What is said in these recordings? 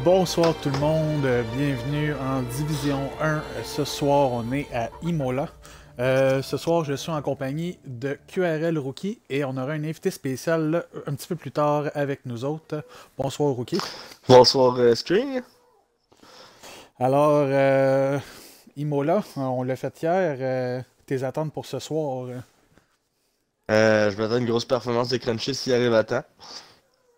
Bonsoir tout le monde, bienvenue en Division 1. Ce soir, on est à Imola. Ce soir, je suis en compagnie de QRL Rookie et on aura un invité spécial là, un petit peu plus tard avec nous autres. Bonsoir Rookie. Bonsoir, String. Alors, Imola, on l'a fait hier. Tes attentes pour ce soir? Je m'attends à une grosse performance des Crunchies s'il arrive à temps.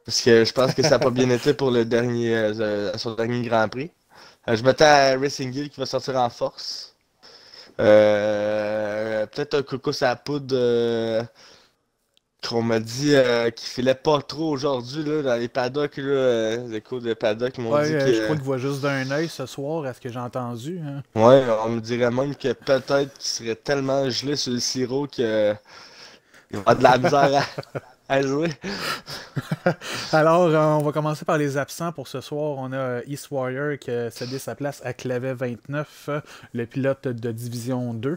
Parce que je pense que ça n'a pas bien été pour le dernier, son dernier Grand Prix. Je m'attends à Racing Hill qui va sortir en force. Peut-être un coco à la poudre qu'on m'a dit qu'il filait pas trop aujourd'hui là, dans les paddocks. Là, les échos de paddock m'ont Ouais, dit je crois que. qu'il voit juste d'un œil ce soir, à ce que j'ai entendu, hein. Ouais, on me dirait même que peut-être qu'il serait tellement gelé sur le sirop que il va avoir de la misère à jouer. Alors, on va commencer par les absents pour ce soir. On a East Warrior qui a cédé sa place à Clavet 29, le pilote de Division 2.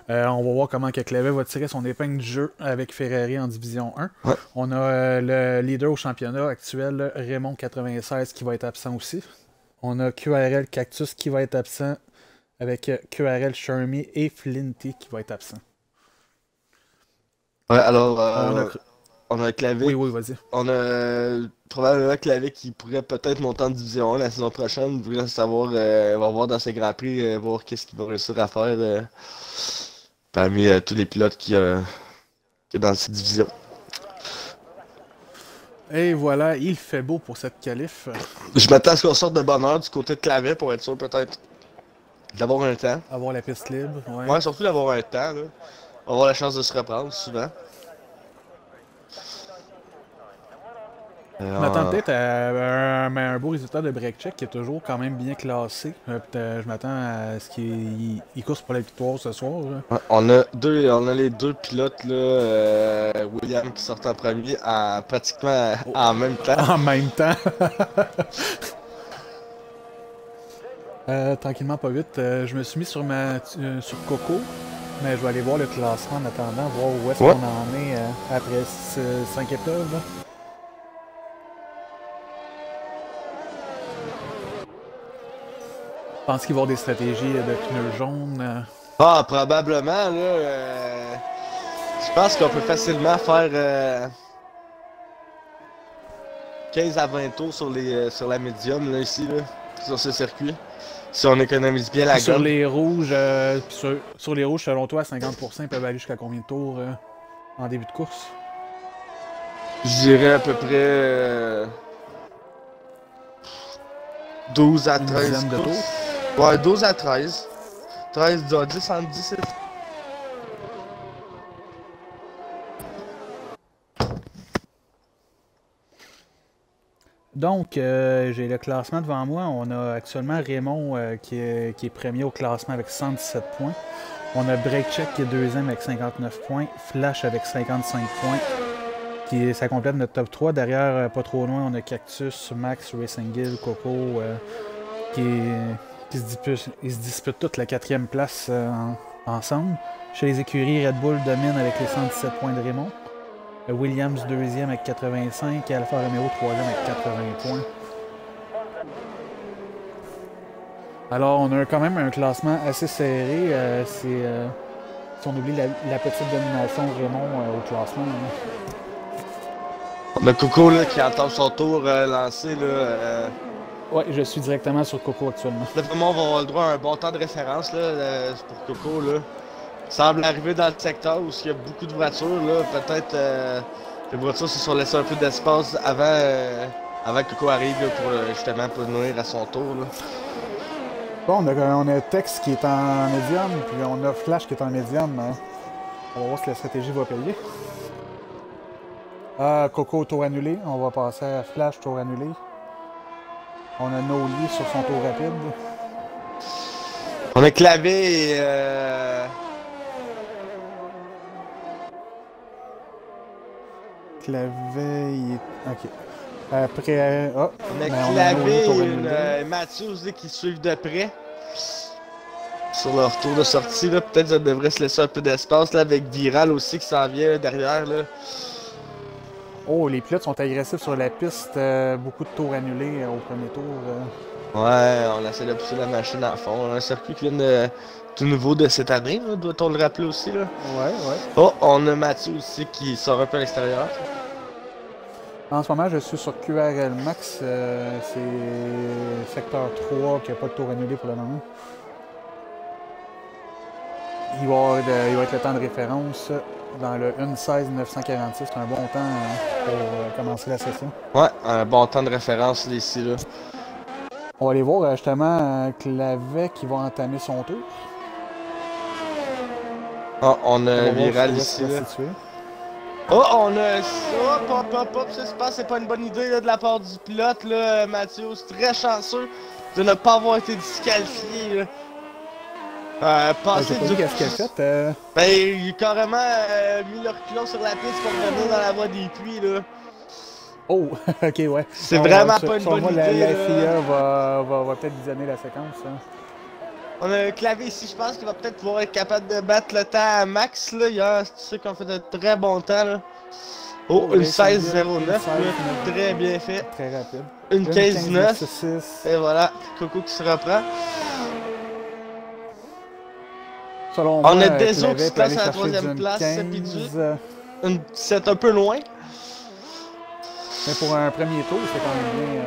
On va voir comment que Clavet va tirer son épingle du jeu avec Ferrari en Division 1. Ouais. On a le leader au championnat actuel, Raymond 96, qui va être absent aussi. On a QRL Cactus qui va être absent avec QRL Shermie et Flinty qui va être absent. Ouais, alors, On a... on a un Oui, clavier. oui, vas-y. On a probablement un clavier qui pourrait peut-être monter en division 1 la saison prochaine. On voudrait savoir, on va voir dans ses grands prix, voir qu'est-ce qu'il va réussir à faire parmi tous les pilotes qui est dans cette division. Et voilà, il fait beau pour cette qualif. Je m'attends à ce qu'on sorte de bonne heure du côté de clavier pour être sûr peut-être d'avoir un temps. Avoir la piste libre, ouais. Ouais, surtout d'avoir un temps, là. On va avoir la chance de se reprendre souvent. Je m'attends Euh, peut-être à un beau résultat de break check qui est toujours quand même bien classé. Je m'attends à ce qu'il course pour la victoire ce soir, là. Ouais, on a les deux pilotes là, William qui sortent en premier pratiquement Oh, en même temps. en même temps. Tranquillement, pas vite. Je me suis mis sur Coco, mais je vais aller voir le classement en attendant, voir où est-ce qu'on Ouais. en est après 5 épreuves, là. Je pense qu'il va y avoir des stratégies de pneus jaunes. Ah, probablement là. Je pense qu'on peut facilement faire 15 à 20 tours sur la médium là ici là, sur ce circuit. Si on économise bien Puis la sur gomme. les rouges, sur les rouges, selon toi, à 50%, ils peuvent aller jusqu'à combien de tours en début de course? Je dirais à peu près 12 à Une 13 dizaine de tours. courses. Ouais, 12 à 13. 13, 10 en 10. Donc, j'ai le classement devant moi. On a actuellement Raymond qui est premier au classement avec 117 points. On a Breakcheck qui est deuxième avec 59 points. Flash avec 55 points. Ça complète notre top 3. Derrière, pas trop loin, on a Cactus, Max, Racing Hill, Coco qui, ils se disputent toute la quatrième place ensemble. Chez les écuries, Red Bull domine avec les 117 points de Raymond. Williams deuxième avec 85 et Alfa Romeo troisième avec 80 points. Alors, on a quand même un classement assez serré. Si on oublie la petite domination de Raymond au classement, hein. On a Coco là, qui entend son tour lancé. Là, Ouais, je suis directement sur Coco actuellement. d'après moi, on va avoir le droit à un bon temps de référence là, pour Coco. Là. Il semble arriver dans le secteur où il y a beaucoup de voitures. Là. Peut-être les voitures se sont laissées un peu d'espace avant que Coco arrive là, pour justement pas nuire à son tour. Là. Bon, on a Tex qui est en médium, puis on a Flash qui est en médium, hein. On va voir si la stratégie va payer. Ah, Coco, tour annulé. On va passer à Flash, tour annulé. On a Noli sur son tour rapide. On a Clavé et Clavet, il est... Ok. Après... Oh, on a ben on a Noli, Clavé tour et annulé. Mathieu aussi qui suivent de près. Sur leur tour de sortie, là, peut-être ça devrait se laisser un peu d'espace là, avec Viral aussi qui s'en vient derrière. Là. Oh, les pilotes sont agressifs sur la piste. Beaucoup de tours annulés au premier tour. Ouais, on essaie de pousser la machine à fond. On a un circuit qui vient de tout nouveau de cette année, là, doit-on le rappeler aussi, là. Ouais, ouais. Oh, on a Mathieu aussi qui sort un peu à l'extérieur. En ce moment, je suis sur QRL Max. C'est secteur 3 qui n'a pas de tour annulé pour le moment. Il va être le temps de référence dans le 1:16,946. C'est un bon temps pour commencer la session. Ouais, un bon temps de référence ici, là. On va aller voir justement Clavet qui va entamer son tour. Oh, on a un viral ici, là. Oh, on a ça, pop, ça se passe, c'est pas une bonne idée là, de la part du pilote, là, Mathieu. C'est très chanceux de ne pas avoir été disqualifié, là. Passer du... Qu'est-ce qu'il a fait? Ben, il a carrément mis le reculon sur la piste pour revenir dans la voie des puits, là. Oh, ok, ouais. C'est vraiment pas une bonne idée, la là. FIA va peut-être visionner la séquence. Hein. On a un clavier ici, je pense qu'il va peut-être pouvoir être capable de battre le temps à max, là. Hier, c'est sûr qu'on fait de très bon temps, là. Oh, une 16,09, très bien fait. Très rapide. Une 15,9. Et voilà, Coco qui se reprend. Selon on moi, a Deso qui se place à la troisième place, c'est un peu loin. Mais pour un premier tour, c'est quand même bien.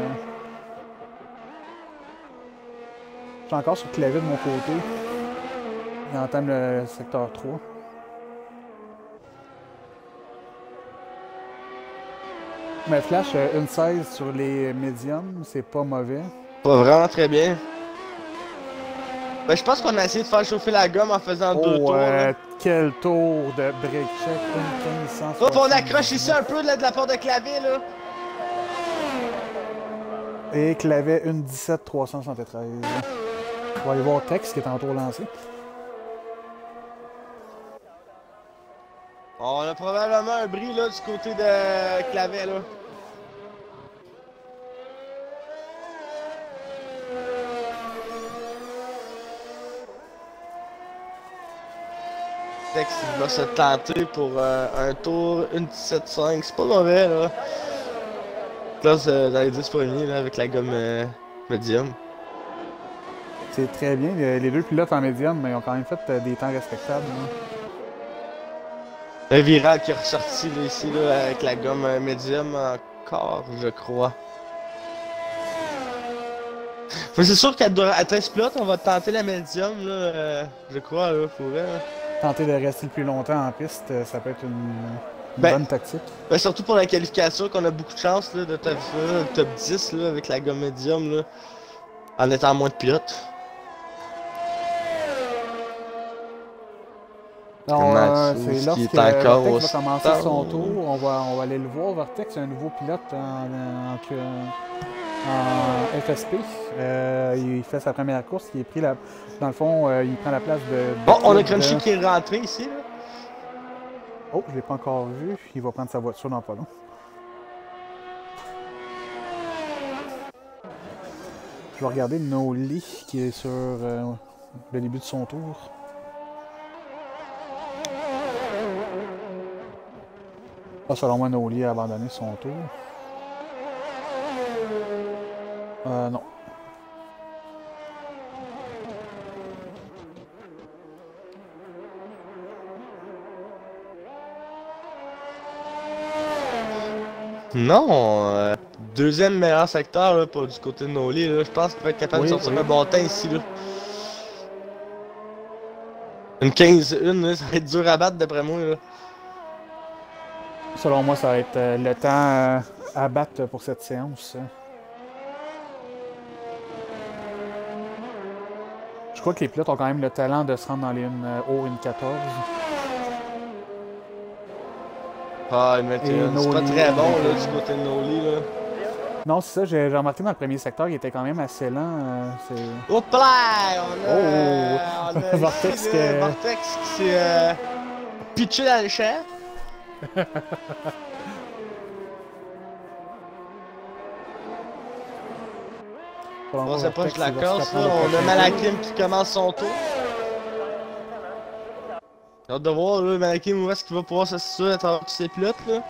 Je suis encore sur le clavier de mon côté. Il entame le secteur 3. Mais Flash, une 16 sur les médiums, c'est pas mauvais. Pas vraiment très bien. Ben, je pense qu'on a essayé de faire chauffer la gomme en faisant deux tours. Quel tour de break check, 1500. Hop, on accroche ici un peu là, de la part de clavier, là. Et clavier, une 17 373. On va aller voir Tex qui est en tour lancé. On a probablement un bris là du côté de clavier, là. Tex va se tenter pour un tour, une 17.5, c'est pas mauvais là. Classe dans les 10 premiers là, avec la gomme médium. C'est très bien. Les deux pilotes en médium, mais ils ont quand même fait des temps respectables. Hein. Un viral qui est ressorti là, ici là, avec la gomme médium encore, je crois. Mais c'est sûr qu'à 13 pilotes, on va tenter la médium là, je crois, là, pour vrai. Tenter de rester le plus longtemps en piste, ça peut être une bonne tactique. Ben surtout pour la qualification, qu'on a beaucoup de chance là, de top 10 là, avec la gomme médium, là, en étant moins de pilotes. C'est lorsque Vortex va commencer son tour, on va aller le voir. Vortex, un nouveau pilote en FSP. Il fait sa première course, il est pris dans le fond, il prend la place de bon, on a Crunchy qui est rentré ici. Là. Oh, je l'ai pas encore vu. Il va prendre sa voiture dans pas long. Je vais regarder Noli qui est sur le début de son tour. Ah, selon moi, Noli a abandonné son tour. Non. Non, deuxième meilleur secteur là, pour du côté de Noli. Là. Je pense qu'il va être capable de sortir un bon temps ici. Là. Une 15-1, ça va être dur à battre d'après moi. Là. Selon moi, ça va être le temps à battre pour cette séance. Je crois que les pilotes ont quand même le talent de se rendre dans les une 14. Ah, c'est pas très bon là, du côté de Noli. Là. Non, c'est ça, j'ai remarqué dans le premier secteur, il était quand même assez lent. Hop là! On a Vortex qui s'est pitché dans le champ. On s'approche de la course, on a Malakim qui commence son tour. J'ai hâte de voir là, Malakim où est-ce qu'il va pouvoir se situer à travers tous ces pilotes là.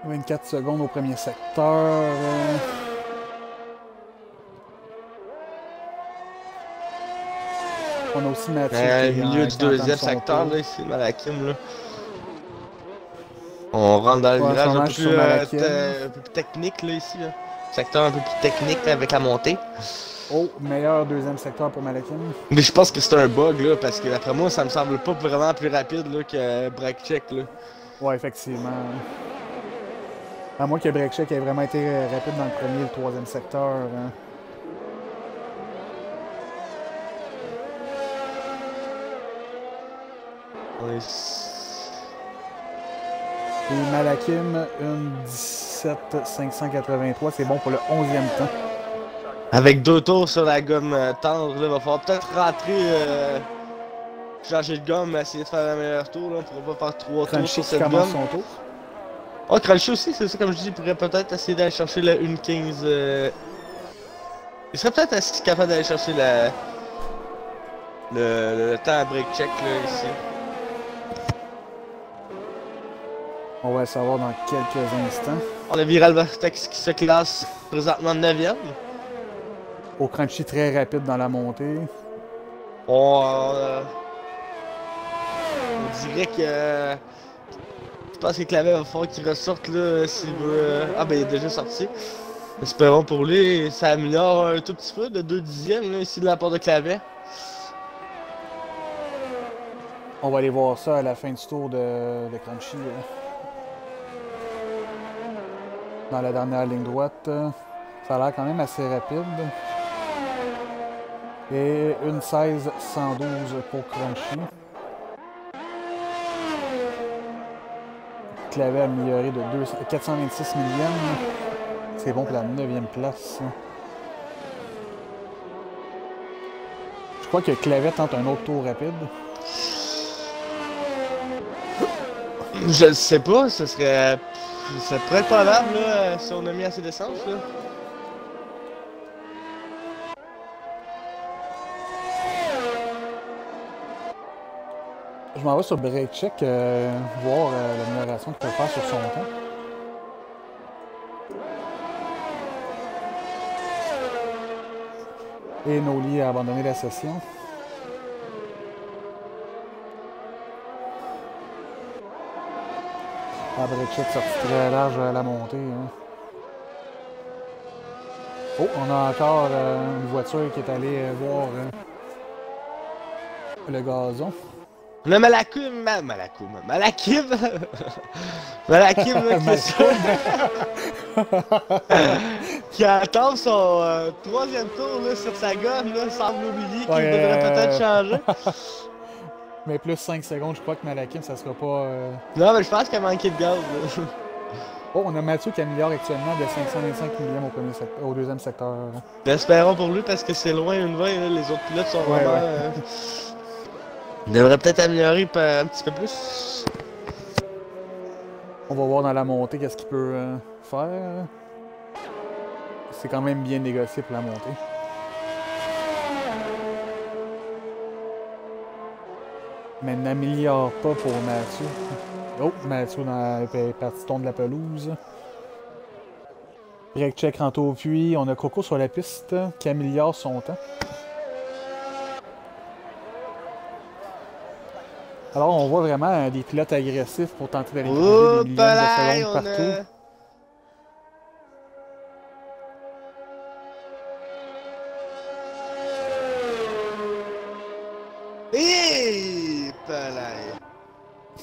24 secondes au premier secteur. On a aussi Mathieu qui est milieu du deuxième secteur, là, ici, Malakim, là. On rentre dans le virage un peu plus technique, là, ici, là. Secteur un peu plus technique, là, avec la montée. Oh, meilleur deuxième secteur pour Malakim. Mais je pense que c'est un bug, là, parce que d'après moi, ça me semble pas vraiment plus rapide, là, que Breakcheck, là. Ouais, effectivement. À moins que Breakcheck ait vraiment été rapide dans le premier et le troisième secteur. Hein. Ouais. Et Malakim, une 17 583, c'est bon pour le 11e temps. Avec 2 tours sur la gomme tendre, là, va falloir peut-être rentrer, changer de gomme, essayer de faire un meilleur tour, là. On pourra pas faire 3 tours sur cette gomme. Son tour. Oh, Crunchy aussi, c'est ça, comme je dis, il pourrait peut-être essayer d'aller chercher le 1.15. Il serait peut-être assez capable d'aller chercher le temps à break check, là, ici. On va le savoir dans quelques instants. On a Viral Vortex qui se classe présentement 9e. Au Crunchy très rapide dans la montée. On dirait que... Je pense que Clavet va falloir qu'il ressorte là s'il veut... Ah ben il est déjà sorti. Espérons pour lui, ça améliore un tout petit peu de 2 dixièmes là, ici de la part de Clavet. On va aller voir ça à la fin du tour de Crunchy. Là. Dans la dernière ligne droite. Ça a l'air quand même assez rapide. Et une 16 112 pour Crunchy. Clavet amélioré de 426 millième. C'est bon pour la 9e place. Je crois que Clavet tente un autre tour rapide. Je ne sais pas, ça serait très probable là, si on a mis assez d'essence là. Je m'en vais sur Breakcheck, voir l'amélioration qu'il peut faire sur son temps. Et Noli a abandonné la session. Breakcheck sorti très large à la montée. Hein. Oh, on a encore une voiture qui est allée voir le gazon. Le Malakim, Malakim, qui attend son 3e tour là, sur sa gomme, là, sans l'oublier, qui devrait peut-être changer. Mais plus 5 secondes, je crois que Malakim, ça sera pas... Non, mais je pense qu'il a manqué de gaz. Là. Oh, on a Mathieu qui améliore actuellement de 525 millième au deuxième secteur. Espérons pour lui, parce que c'est loin une 20, là, les autres pilotes sont vraiment... Il devrait peut-être améliorer un petit peu plus. On va voir dans la montée qu'est-ce qu'il peut faire. C'est quand même bien négocié pour la montée. Mais n'améliore pas pour Mathieu. Oh, Mathieu dans la partie tombe de la pelouse. Breakcheck rentre au puits. On a Coco sur la piste qui améliore son temps. Alors, on voit vraiment des pilotes agressifs pour tenter d'aller trouver des millièmes de secondes partout.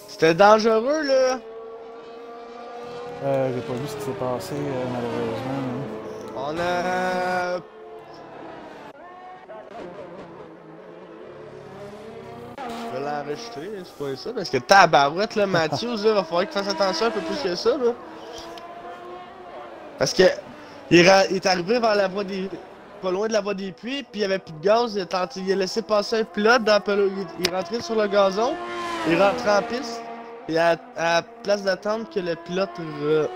C'était dangereux, là! J'ai pas vu ce qui s'est passé, malheureusement. Hein. On a... Je vais l'enregistrer, c'est pas ça, parce que tabarouette, là, Mathieu, là, va falloir qu'il fasse attention un peu plus que ça, là. Parce que il est arrivé vers la voie des... pas loin de la voie des puits, puis il y avait plus de gaz, il a laissé passer un pilote, il est rentré sur le gazon, il rentre en piste, et à la place d'attendre que le pilote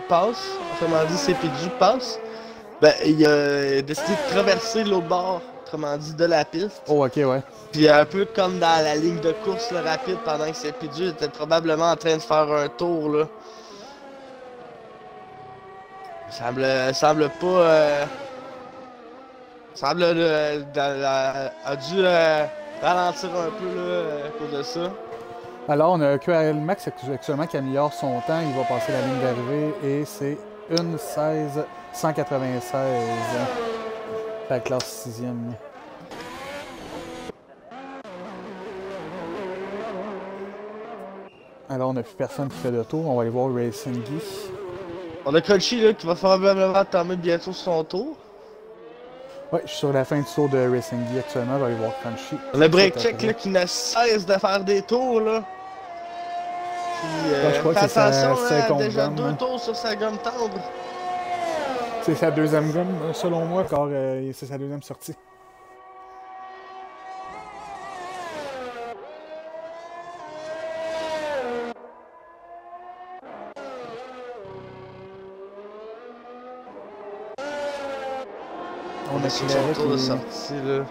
passe, autrement dit ses PJ passent, ben il a décidé de traverser l'autre bord, autrement dit de la piste. Oh ok, ouais. Puis un peu comme dans la ligne de course là, rapide, pendant que ses PJ étaient probablement en train de faire un tour là. Semble pas. Semble a dû ralentir un peu là, à cause de ça. Alors, on a QRL Max actuellement qui améliore son temps. Il va passer la ligne d'arrivée et c'est 1:16:196. La classe 6e. Alors, on n'a plus personne qui fait le tour. On va aller voir Racing Guy. On a Crunchy là, qui va probablement entamer bientôt son tour. Ouais, je suis sur la fin du tour de Racing Guy actuellement. On va aller voir Crunchy. On a Break Check là, qui ne cesse de faire des tours là. Puis, je crois fais que c'est attention, sa là, seconde déjà gomme. 2 tours sur sa gomme tendre. C'est sa deuxième gomme, selon moi, car c'est sa deuxième sortie. On a Sur son tour de sortie là.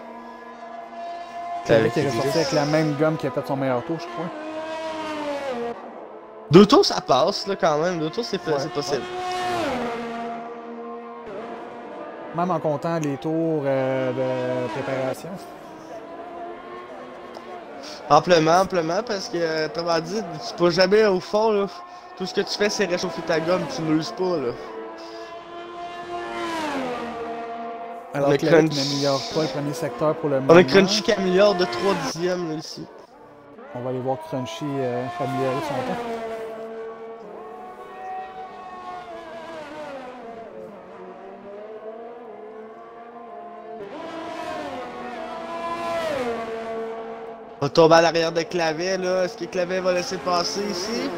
Clavier qui est ressorti avec la même gomme qui a fait son meilleur tour, je crois. 2 tours ça passe là quand même, 2 tours c'est possible. Ouais. Même en comptant les tours de préparation. Amplement, parce que t'as dit, tu peux jamais au fond là. Tout ce que tu fais c'est réchauffer ta gomme, tu n'uses pas là. Alors que Clavier n'améliore pas le premier secteur pour le moment. On a Crunchy qui améliore de 3 dixièmes là, ici. On va aller voir Crunchy améliorer son temps. On va tomber à l'arrière de Clavet là. Est-ce que Clavet va laisser passer ici?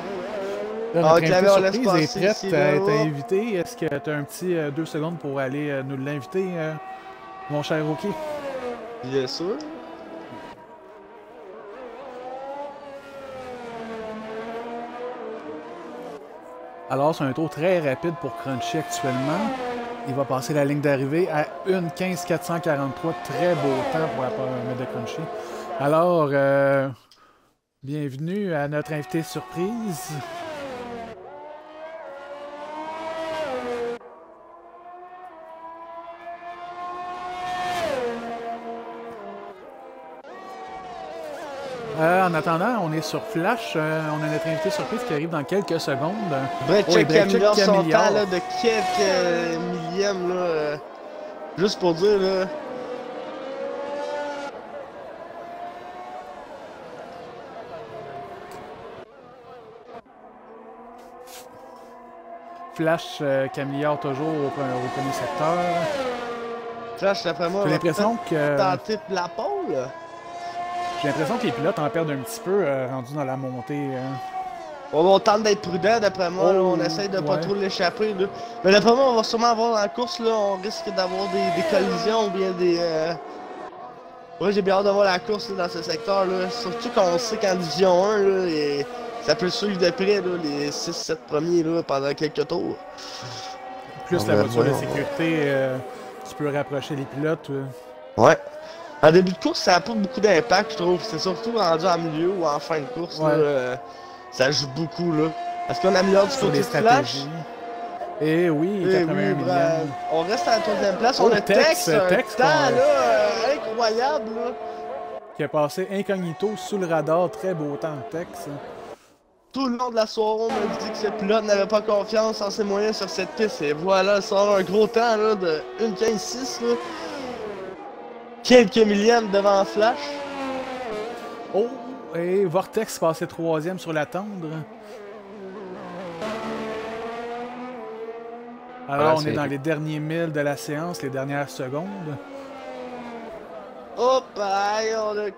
Là, Clavet on laisse passer est prête ici, à être invité. Est-ce que tu as un petit 2 secondes pour aller nous l'inviter, mon cher Rocky? Bien sûr. Alors, c'est un tour très rapide pour Crunchy actuellement. Il va passer la ligne d'arrivée à 1:15:443. Très beau temps pour la paramètre de Crunchy. Alors, bienvenue à notre invité surprise. En attendant, on est sur Flash. On a notre invité surprise qui arrive dans quelques secondes. Break Check qui améliore son temps là, de quelques millièmes là. Juste pour dire là. Flash qui améliore toujours au premier secteur. Flash, d'après moi, j'ai l'impression que tenter de la pole. J'ai l'impression que les pilotes en perdent un petit peu rendus dans la montée. On tente d'être prudent, d'après moi. Là, on essaye de pas trop l'échapper. Mais d'après moi, on va sûrement avoir dans la course, là, on risque d'avoir des collisions ou bien des... Ouais, j'ai bien hâte d'avoir la course là, dans ce secteur. Là. Surtout quand on sait qu'en Division 1, là, ça peut suivre de près là, les 6-7 premiers là, pendant quelques tours. Plus la voiture de sécurité qui peut rapprocher les pilotes. Ouais. En début de course, ça n'a pas beaucoup d'impact, je trouve. C'est surtout rendu en milieu ou en fin de course. Là, ça joue beaucoup. Là. Est-ce qu'on améliore du côté de Flash? Eh oui, 81 millième. On reste à la 3e place. On a Tex, un temps là, incroyable. Là. Qui a passé incognito sous le radar. Très beau temps, Tex. Tout le long de la soirée, on m'a dit que ce pilote n'avait pas confiance en ses moyens sur cette piste. Et voilà, il sort un gros temps là, de 1:15:6. Là. Quelques millièmes devant Flash. Oh, et Vortex passait 3e sur la tendre. Alors, on est dans les derniers milles de la séance, les dernières secondes. Hop, on a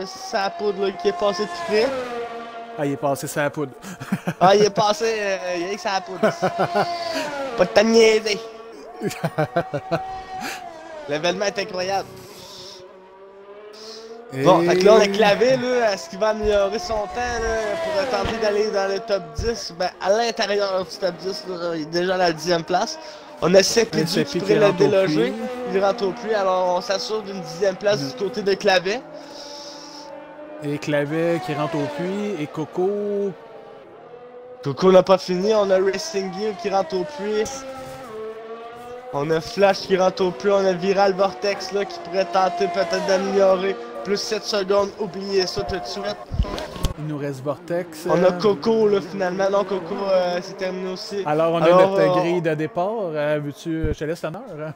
sa poudre là, qui est passée tout près. Ah, il est passé sa poudre. Ah, il est passé, il est avec sa poudre. Pas de niaiser. L'événement est incroyable. Bon, fait que là, on a Clavé, là, est-ce qu'il va améliorer son temps là, pour tenter d'aller dans le top 10? Ben, à l'intérieur du top 10, là, il est déjà à la 10e place. On a Sepi qui pourrait le déloger. Il rentre au puits, alors on s'assure d'une 10e place du côté de Clavé. Et Clavet qui rentre au puits, et Coco Coco n'a pas fini, on a Racing Gear qui rentre au puits. On a Flash qui rentre au puits, on a Viral Vortex là qui pourrait tenter peut-être d'améliorer. Plus 7 secondes, oubliez ça tout de suite. Il nous reste Vortex. On a Coco là finalement, non Coco c'est terminé aussi. Alors on a notre grille de départ, veux-tu, je te laisse l'honneur. Hein?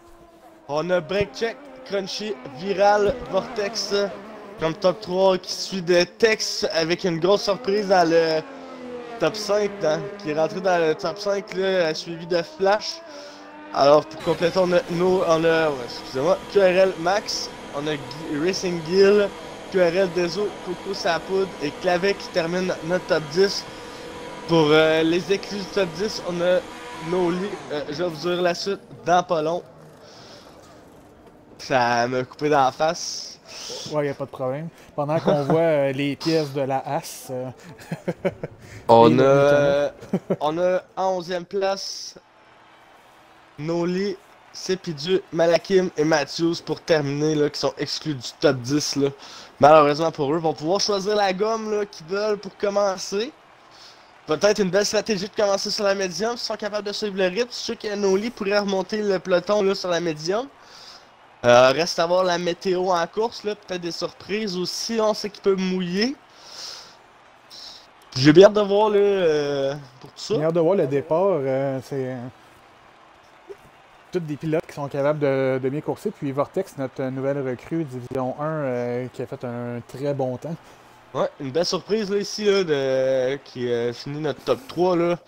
On a Break Check, Crunchy, Viral, Vortex comme top 3 qui suit de Tex avec une grosse surprise dans le top 5 hein, qui est rentré dans le top 5 là, suivi de Flash. Alors pour compléter on a excusez-moi, QRL Max, on a Racing Gill, QRL Deso, Coco Sapoud et Clavet qui termine notre top 10. Pour les éclus du top 10, on a Noli, je vais vous dire la suite dans pas long. Ça m'a coupé dans la face. Ouais, y a pas de problème. Pendant qu'on voit les pièces de la As. On a en 11e place Noli, Sepidu, Malakim et Matthews pour terminer, là, qui sont exclus du top 10. Là. Malheureusement pour eux, vont pouvoir choisir la gomme là, qu'ils veulent pour commencer. Peut-être une belle stratégie de commencer sur la médium, s'ils sont capables de suivre le rythme. Je suis sûr que Noli pourrait remonter le peloton là, sur la médium. Reste à voir la météo en course, peut-être des surprises aussi, on sait qu'il peut mouiller. J'ai bien hâte de voir là, pour tout ça. J'ai hâte de voir le départ, c'est tous des pilotes qui sont capables de bien courser. Puis Vortex, notre nouvelle recrue Division 1, qui a fait un très bon temps. Ouais, une belle surprise là, ici, là, qui finit notre top 3. Là.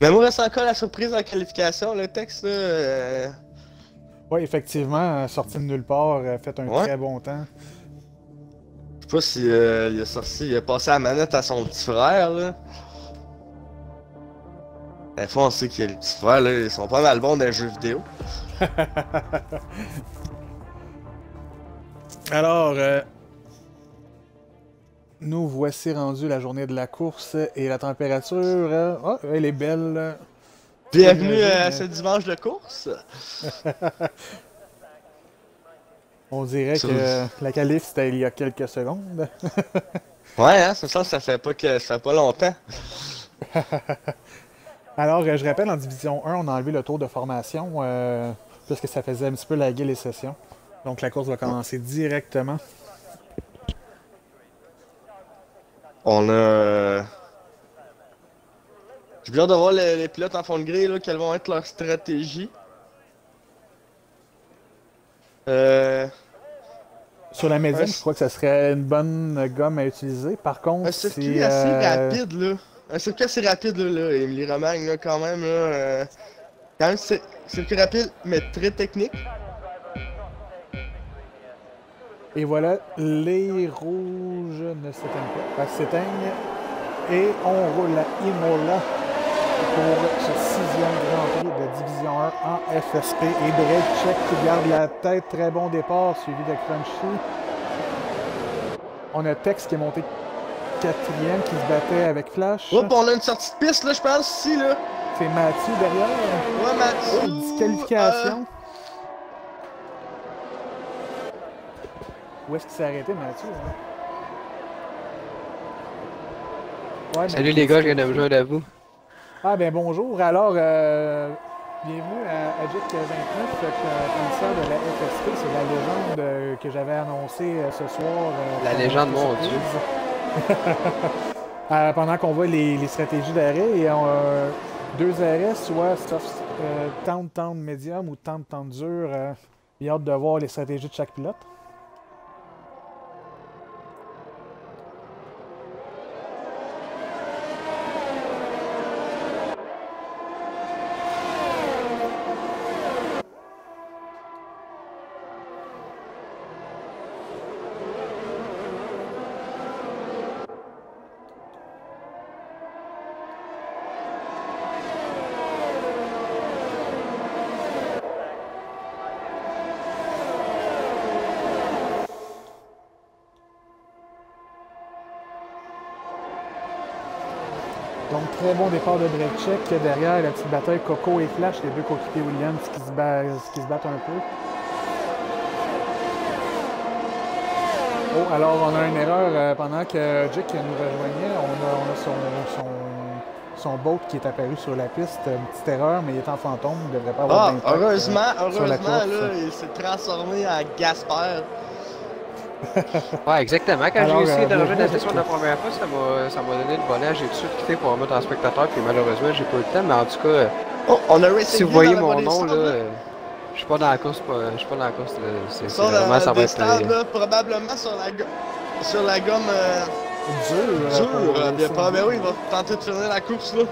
Mais moi, reste encore la surprise en qualification, le texte. Oui, effectivement, sorti de nulle part, fait un très bon temps. Je sais pas si il a passé la manette à son petit frère. Là. Des fois, on sait que les petits frères, là, ils sont pas mal bons dans les jeux vidéo. Alors, nous voici rendus la journée de la course et la température, elle est belle. Bienvenue à ce dimanche de course. On dirait que la qualif c'était il y a quelques secondes. Ouais, hein, ça fait pas longtemps. Alors, je rappelle, en Division 1, on a enlevé le tour de formation parce que ça faisait un petit peu laguer les sessions. Donc, la course va commencer directement. On a... J'ai bien hâte de voir les pilotes en fond de grille, là, quelles vont être leurs stratégies. Sur la médium, je crois que ça serait une bonne gomme à utiliser. Par contre, un circuit assez rapide, là. Un circuit assez rapide, là, Émilie Romagne, là, quand même, là. Quand même, c'est circuit rapide, mais très technique. Et voilà, les rouges ne s'éteignent pas. Elles s'éteignent. Et on roule la Imola pour ce 6e Grand Prix de Division 1 en FSP. Et Break Check qui garde la tête. Très bon départ, suivi de Crunchy. On a Tex qui est monté 4e, qui se battait avec Flash. Oups, on a une sortie de piste, là, je pense, ici, là. C'est Mathieu derrière. Ouais, Mathieu. Disqualification. Où est-ce qu'il s'est arrêté, Mathieu? Ouais, salut les gars, je viens de me joindre à vous. Ah ben bonjour, alors bienvenue à Agit 29, commissaire de la FSP, c'est la légende que j'avais annoncée ce soir. La légende, mon Dieu. Pendant qu'on voit les stratégies d'arrêt, et 2 arrêts, soit temps médium ou temps dur. J'ai hâte de voir les stratégies de chaque pilote. Donc, très bon départ de Break Check. Derrière, la petite bataille Coco et Flash, les deux coéquipiers Williams qui se battent un peu. Oh, alors on a une erreur pendant que Jake nous rejoignait. On a son boat qui est apparu sur la piste. Une petite erreur, mais il est en fantôme, il ne devrait pas avoir d'impact. Heureusement, sur la course. là, il s'est transformé en Gasper. Ouais, exactement. Quand Alors, j'ai essayé de rejoindre la bienvenue, session de la première fois, ça m'a donné le bonnet. J'ai tout de suite quitté pour remettre en spectateur, puis malheureusement, j'ai pas eu le temps. Mais en tout cas, Oh, on a Racing si vous Gear voyez dans la mon bonne nom, histoire, là, je suis pas dans la course, je suis pas dans la course. C'est Sur vraiment, ça va des être. stands, là, probablement sur la gomme dure. Bien pas, mais oui, il va tenter de finir la course, là.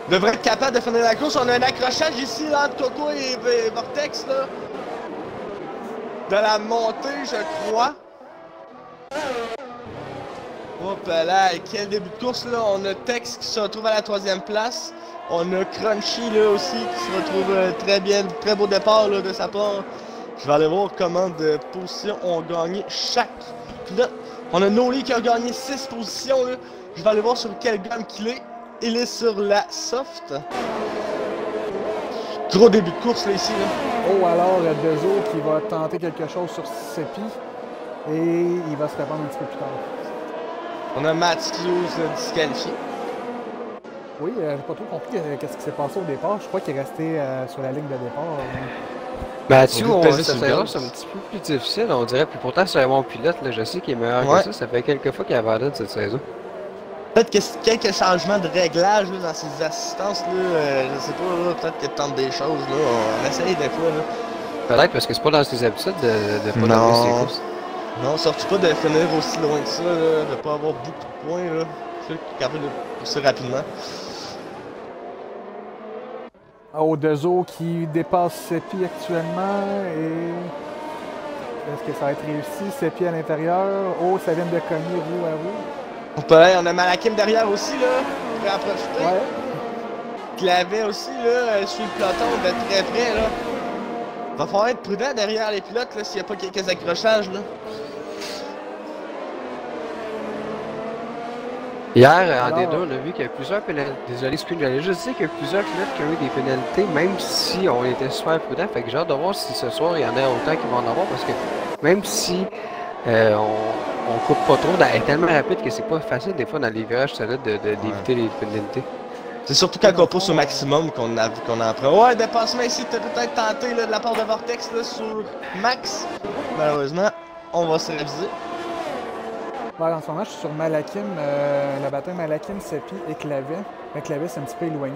Il devrait être capable de finir la course. On a un accrochage ici, là, entre Coco et Vortex, là. De la montée, je crois. Hop là, quel début de course, là. On a Tex qui se retrouve à la 3e place. On a Crunchy, là, aussi, qui se retrouve très bien. Très beau départ, là, de sa part. Je vais aller voir comment de positions ont gagné chaque pilote. On a Noli qui a gagné 6 positions, là. Je vais aller voir sur quelle gamme qu'il est. Il est sur la soft. Gros début de course, là, ici, là. Oh, alors, Dezo qui va tenter quelque chose sur Seppi. Et il va se répandre un petit peu plus tard. On a Matthews disqualifié. Oui, j'ai pas trop compris qu'est-ce qui s'est passé au départ. Je crois qu'il est resté sur la ligne de départ. Mathieu, On peut peser ça sur le serait gaz. un petit peu plus difficile, on dirait. Puis pourtant, c'est un bon pilote, là. Je sais qu'il est meilleur Ouais. que ça. Ça fait quelques fois qu'il abandonne cette saison. Peut-être que c'est quelques changements de réglage là, dans ses assistances, là, je sais pas, là, peut-être qu'il tente des choses, là, on essaye des fois. Là. Peut-être parce que c'est pas dans ses habitudes de pas Non. donner ses courses. Non, surtout pas de finir aussi loin que ça, là, de pas avoir beaucoup de points, là. C'est capable de pousser rapidement. Oh, Dezo qui dépasse Seppi actuellement. Et est-ce que ça va être réussi? Seppi à l'intérieur. Oh, ça vient de cogner roue à roue. On a Malakim derrière aussi, là, prêt à profiter. Ouais. Clavet aussi, là, suit le peloton de très près, là. Va falloir être prudent derrière les pilotes, là, s'il n'y a pas quelques accrochages, là. Hier, en Alors, D2, on a vu qu'il y a plusieurs pénalités. Désolé, excuse, j'allais juste dire qu'il y a plusieurs pilotes qui ont eu des pénalités, même si on était super prudents. Fait que j'ai hâte de voir si ce soir il y en a autant qui vont en avoir, parce que même si on coupe pas trop, elle est tellement rapide que c'est pas facile des fois dans les virages solides d'éviter les pénalités. C'est surtout quand on pousse au maximum qu'on en prend. Ouais, dépassement ici, t'as peut-être tenté là, de la part de Vortex là, sur Max. Malheureusement, on va se réviser. Ouais, en ce moment, je suis sur Malakim, la bataille Malakim, Seppi et Clavet. Mais Clavet, c'est un petit peu éloigné.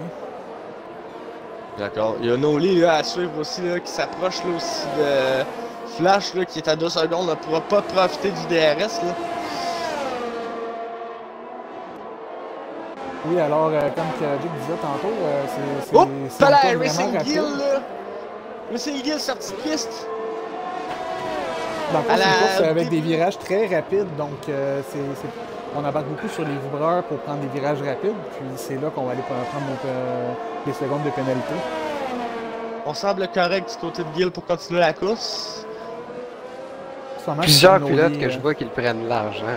D'accord. Il y a Noli là, à suivre aussi là, qui s'approche là, aussi de Flash là, qui est à 2 secondes. On ne pourra pas profiter du DRS. Là. Oui, alors, comme que Jake disait tantôt, c'est Oh! c'est Pas la vraiment Racing rapide. Gill là! Racing Gill sortie de piste! Dans le fond, À c'est une la course avec début. des virages très rapides, donc on embarque beaucoup sur les vibreurs pour prendre des virages rapides, puis c'est là qu'on va aller prendre les secondes de pénalité. On semble correct du côté de Gill pour continuer la course. En ce moment, Plusieurs je suis pilotes Noli, que je vois qui le prennent large. Hein.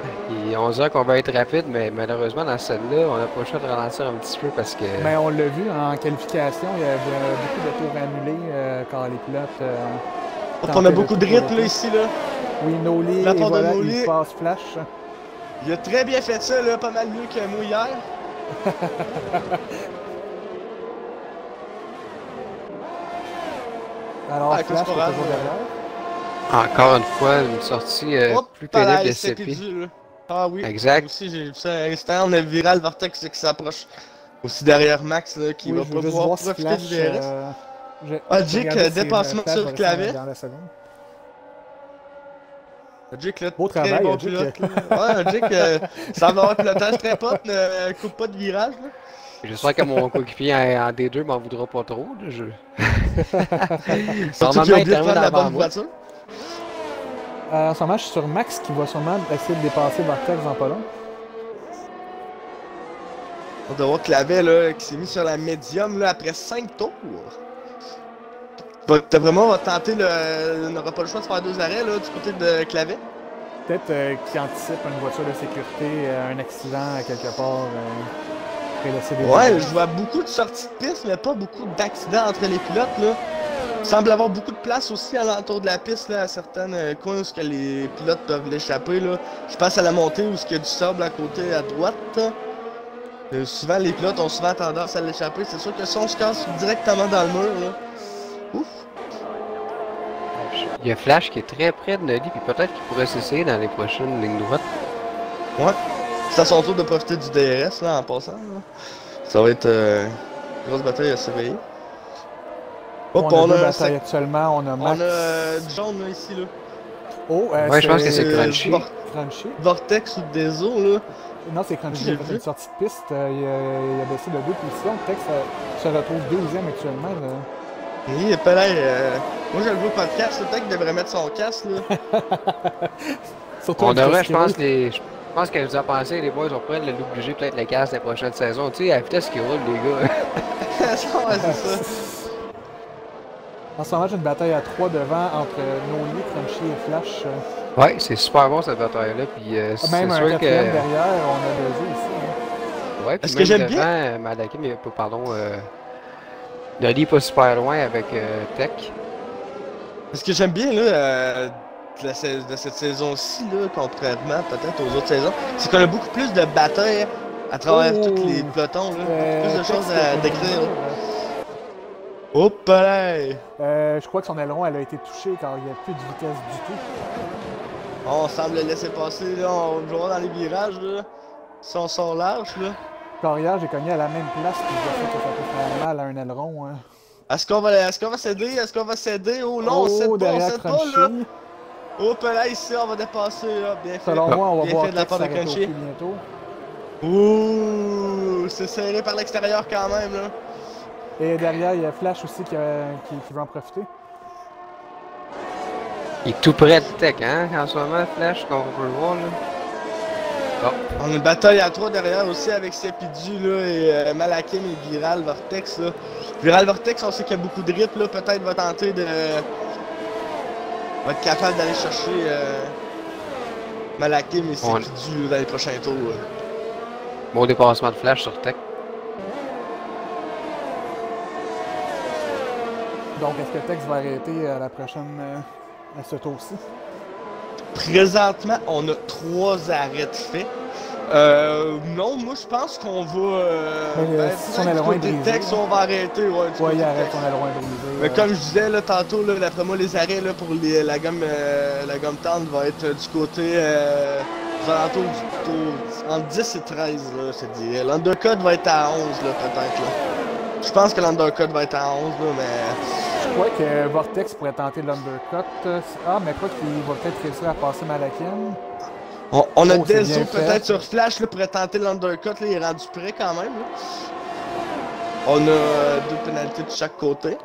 On dirait qu'on va être rapide, mais malheureusement, dans celle-là, on n'a pas le choix de ralentir un petit peu parce que. Ben, on l'a vu en qualification, il y avait beaucoup de tours annulés quand les pilotes. Hop, on a beaucoup de rythme là, ici. Là. Oui, Noli, La et part de voilà, Noli. il passe Flash. Il a très bien fait ça, là, pas mal mieux que moi hier. Alors, Ah, écoute, Flash c'est est pas toujours grave. Encore une fois, une sortie Hop, plus par là, pénible de il s'est CP. perdu, là. Ah oui, Exact. moi aussi j'ai vu ça à l'instant. On a Viral Vortex qui s'approche. Aussi derrière Max là, qui Oui, va je pas veux juste pouvoir voir si profiter Flash. du DRS. Je Jake, regardais si dépassement Flash sur va clavet. rester dans la seconde. Jake, là, Beau très travail, bon Jake. pilote. Là. Ouais, Jake, ça va avoir un pilotage très pop, ne coupe pas de virage. Là. J'espère que mon coéquipier en D2 m'en voudra pas trop. Là, Surtout qu'il a oublié de prendre la bonne voiture. En ce moment, je suis sur Max qui va sûrement essayer de dépasser Vortex en pas long. On doit voir Clavet là, qui s'est mis sur la médium là, après 5 tours. T'as vraiment tenter le. N'aura pas le choix de faire 2 arrêts là, du côté de Clavet. Peut-être qu'il anticipe une voiture de sécurité, un accident à quelque part. Laisser des Ouais, dégâts. je vois beaucoup de sorties de piste, mais pas beaucoup d'accidents entre les pilotes là. Il semble avoir beaucoup de place aussi alentour de la piste, là, à certains coins où que les pilotes peuvent l'échapper. Là. Je passe à la montée où il y a du sable à côté à droite. Souvent, les pilotes ont souvent tendance à l'échapper. C'est sûr que si on se casse directement dans le mur, là, ouf! Il y a Flash qui est très près de Nolly, puis peut-être qu'il pourrait s'essayer dans les prochaines lignes droites. Ouais. C'est à son tour de profiter du DRS là en passant. Là. Ça va être une grosse bataille à surveiller. Hop, on a deux batailles actuellement. On a Max. On a du jaune là, ici là. Oh, ouais, je pense que c'est Crunchy. Crunchy. Vortex ou Deso là. Non, c'est Crunchy qui a fait une sortie de piste. Il a baissé de 2 positions. Tex se retrouve deuxième actuellement. Là. Oui, il moi je le vois pas de casque. Peut-être qu'il devrait mettre son casque là. Surtout on devrait, je pense qu'elle nous a pensé, les boys, on pourrait l'obliger peut-être les casques la prochaine saison. Tu sais, à la vitesse qu'ils roulent, les gars. Ouais, c'est ça. En ce moment, j'ai une bataille à 3 devant entre Nolly, Crunchy et Flash. Ouais, c'est super bon cette bataille-là. Puis même un quatrième derrière, on a deux ici. Hein. Ouais, puis même devant, bien? Malakim, pardon, Nolly pas super loin avec Tech. Ce que j'aime bien là, de cette saison-ci, là, contrairement peut-être aux autres saisons, c'est qu'on a beaucoup plus de batailles à travers tous les pelotons. Là. Beaucoup plus de choses à décrire. Hop là! Je crois que son aileron elle a été touchée car il n'y a plus de vitesse du tout. On semble le laisser passer, là, on va voir dans les virages, là. Si on sort large, là. Carrière, j'ai cogné à la même place, puis je sais que ça peut faire mal à un aileron. Hein. Est-ce qu'on va céder? Est-ce qu'on va céder? Oh non, on cède pas, là! Hop là, ici, on va dépasser, là. Bien fait. Selon moi, on va voir de la part de Crunchy. Bientôt. Ouh, c'est serré par l'extérieur quand même, là. Et derrière, il y a Flash aussi qui veut en profiter. Il est tout près de Tech, hein, en ce moment, Flash, qu'on peut le voir, là. Bon. On a une bataille à 3 derrière aussi avec Sepidu, là, et Malakim et Viral Vortex, là. Viral Vortex, on sait qu'il y a beaucoup de rip, là, peut-être va tenter de... va être capable d'aller chercher Malakim et Sepidu dans les prochains tours. Bon dépassement de Flash sur Tech. Donc, est-ce que Tex va arrêter à la prochaine, à ce tour-ci? Présentement, on a 3 arrêts de fait. Non, moi je pense qu'on va... si son aileron est brisé... Tex, on va arrêter. Ouais, il arrête, son aileron est brisé. Mais comme je disais là, tantôt, là, d'après moi, les arrêts là, pour la gomme tendre va être du côté... aux alentours du tour... entre 10 et 13, là, je te dirais. L'undercut va être à 11, là, peut-être, là. Je pense que l'undercut va être à 11, là, mais... Je crois que Vortex pourrait tenter l'undercut. Ah, mais quoi qu'il va peut-être réussir à passer Malakim. On a Deso peut-être sur Flash, là, pourrait tenter l'undercut, là, il est rendu prêt quand même, là. On a 2 pénalités de chaque côté.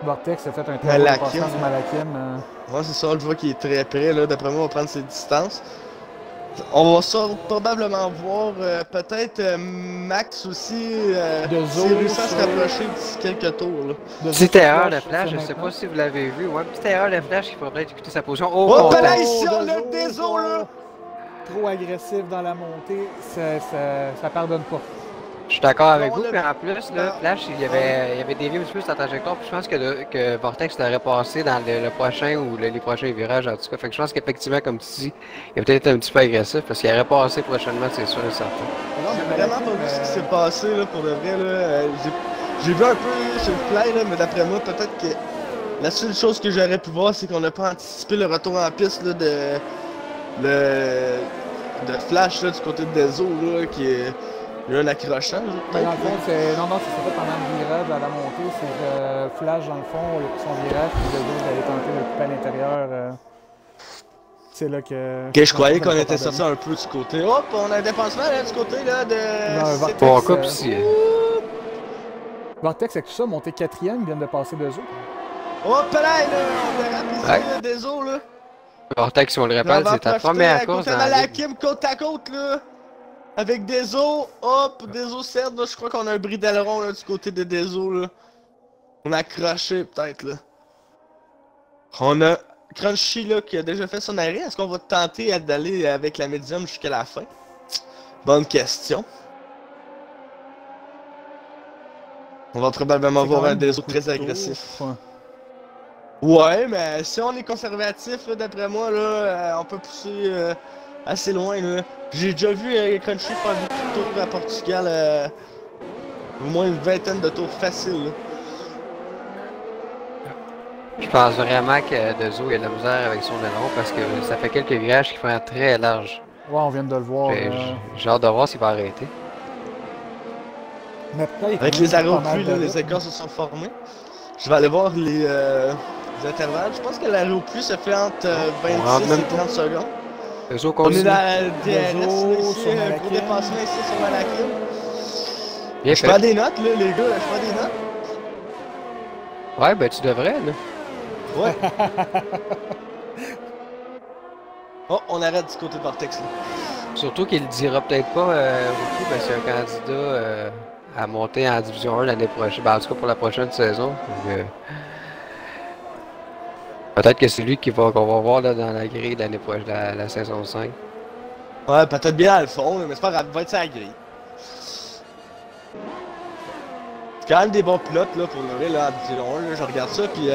Vortex a fait un très bon passage sur Malakim. Ouais, c'est ça, je vois qu'il est très près, là, d'après moi, on va prendre ses distances. On va probablement voir peut-être Max aussi s'il réussit à se rapprocher d'ici quelques tours. Là. Petite erreur de Flash, je sais pas si vous l'avez vu. Ouais, petite erreur de Flash, il faudrait peut-être écouter sa position. Oh, là, ici, on a Deso, là! Trop agressif dans la montée, ça pardonne pas. Je suis d'accord avec vous, mais en plus, là, Flash, il avait dévié un petit peu sa trajectoire, puis je pense que Vortex l'aurait passé dans le prochain ou les prochains virages, en tout cas. Fait que je pense qu'effectivement, comme tu dis, il a peut-être été un petit peu agressif, parce qu'il aurait passé prochainement, c'est sûr et certain. J'ai vraiment pas vu ce qui s'est passé, là, pour de vrai, là. J'ai vu un peu sur le fly, là, mais d'après moi, peut-être que la seule chose que j'aurais pu voir, c'est qu'on n'a pas anticipé le retour en piste, là, de Flash, là, du côté de Deso, là, qui est... Il y a un accrochage, peut-être. Non, c'est fait pendant le virage à la montée. C'est Flash, dans le fond, son virage, puis Deso d'aller tenter de couper à l'intérieur. C'est là que... Ok, je croyais qu'on était sorti un peu du côté. Hop, on a un dépassement, là, du côté, là, de... Bon, coupe ici. Vortex, avec tout ça, monté 4e, ils viennent de passer Deso. Hop là, on a rappelé Deso, là. Vortex, si on le rappelle, c'est ta première course dans la Kim côte à côte, là. Avec Deso, hop, Deso cède, là, je crois qu'on a un bris d'aileron, là, du côté de Deso, là. On a accroché, peut-être, là. On a Crunchy, là, qui a déjà fait son arrêt. Est-ce qu'on va tenter d'aller avec la médium jusqu'à la fin? Bonne question. On va probablement C'est quand voir un même Deso beaucoup très de agressif. tours. Ouais, mais si on est conservatif, là, d'après moi, là, on peut pousser assez loin. Là. J'ai déjà vu Crunchy faire beaucoup de tours à Portugal, au moins une vingtaine de tours faciles. Là. Je pense vraiment que Dezo a de la misère avec son aileron parce que ça fait quelques virages qui font très large. Ouais, on vient de le voir. J'ai hâte de voir s'il va arrêter. Notre cas, il est quand Avec même les sur arrêts au pas mal pluie, de là, les rythme. écarts se sont formés. Je vais aller voir les intervalles. Je pense que l'arrêt au pluie se fait entre On rentre 26 même et 30 secondes. Dezo On est continue. dans la DRS, là, Deso ici, sur gros Malakim. dépassement ici sur Malakim. Bien Je prends fait. des notes, là, les gars, je prends des notes. Ouais, ben tu devrais, là. Ouais. Oh, on arrête du côté de Vortex, là. Surtout qu'il le dira peut-être pas, Rookie, parce qu'il y a un candidat à monter en Division 1 l'année prochaine. Ben, en tout cas pour la prochaine saison. Donc, peut-être que c'est lui qu'on va voir là, dans la grille de l'année prochaine, la saison 5. Ouais, peut-être bien à le fond, là, mais c'est pas grave, il va être sur la grille. C'est quand même des bons pilotes, là, pour le vrai, là, en Division 1, là, je regarde ça, puis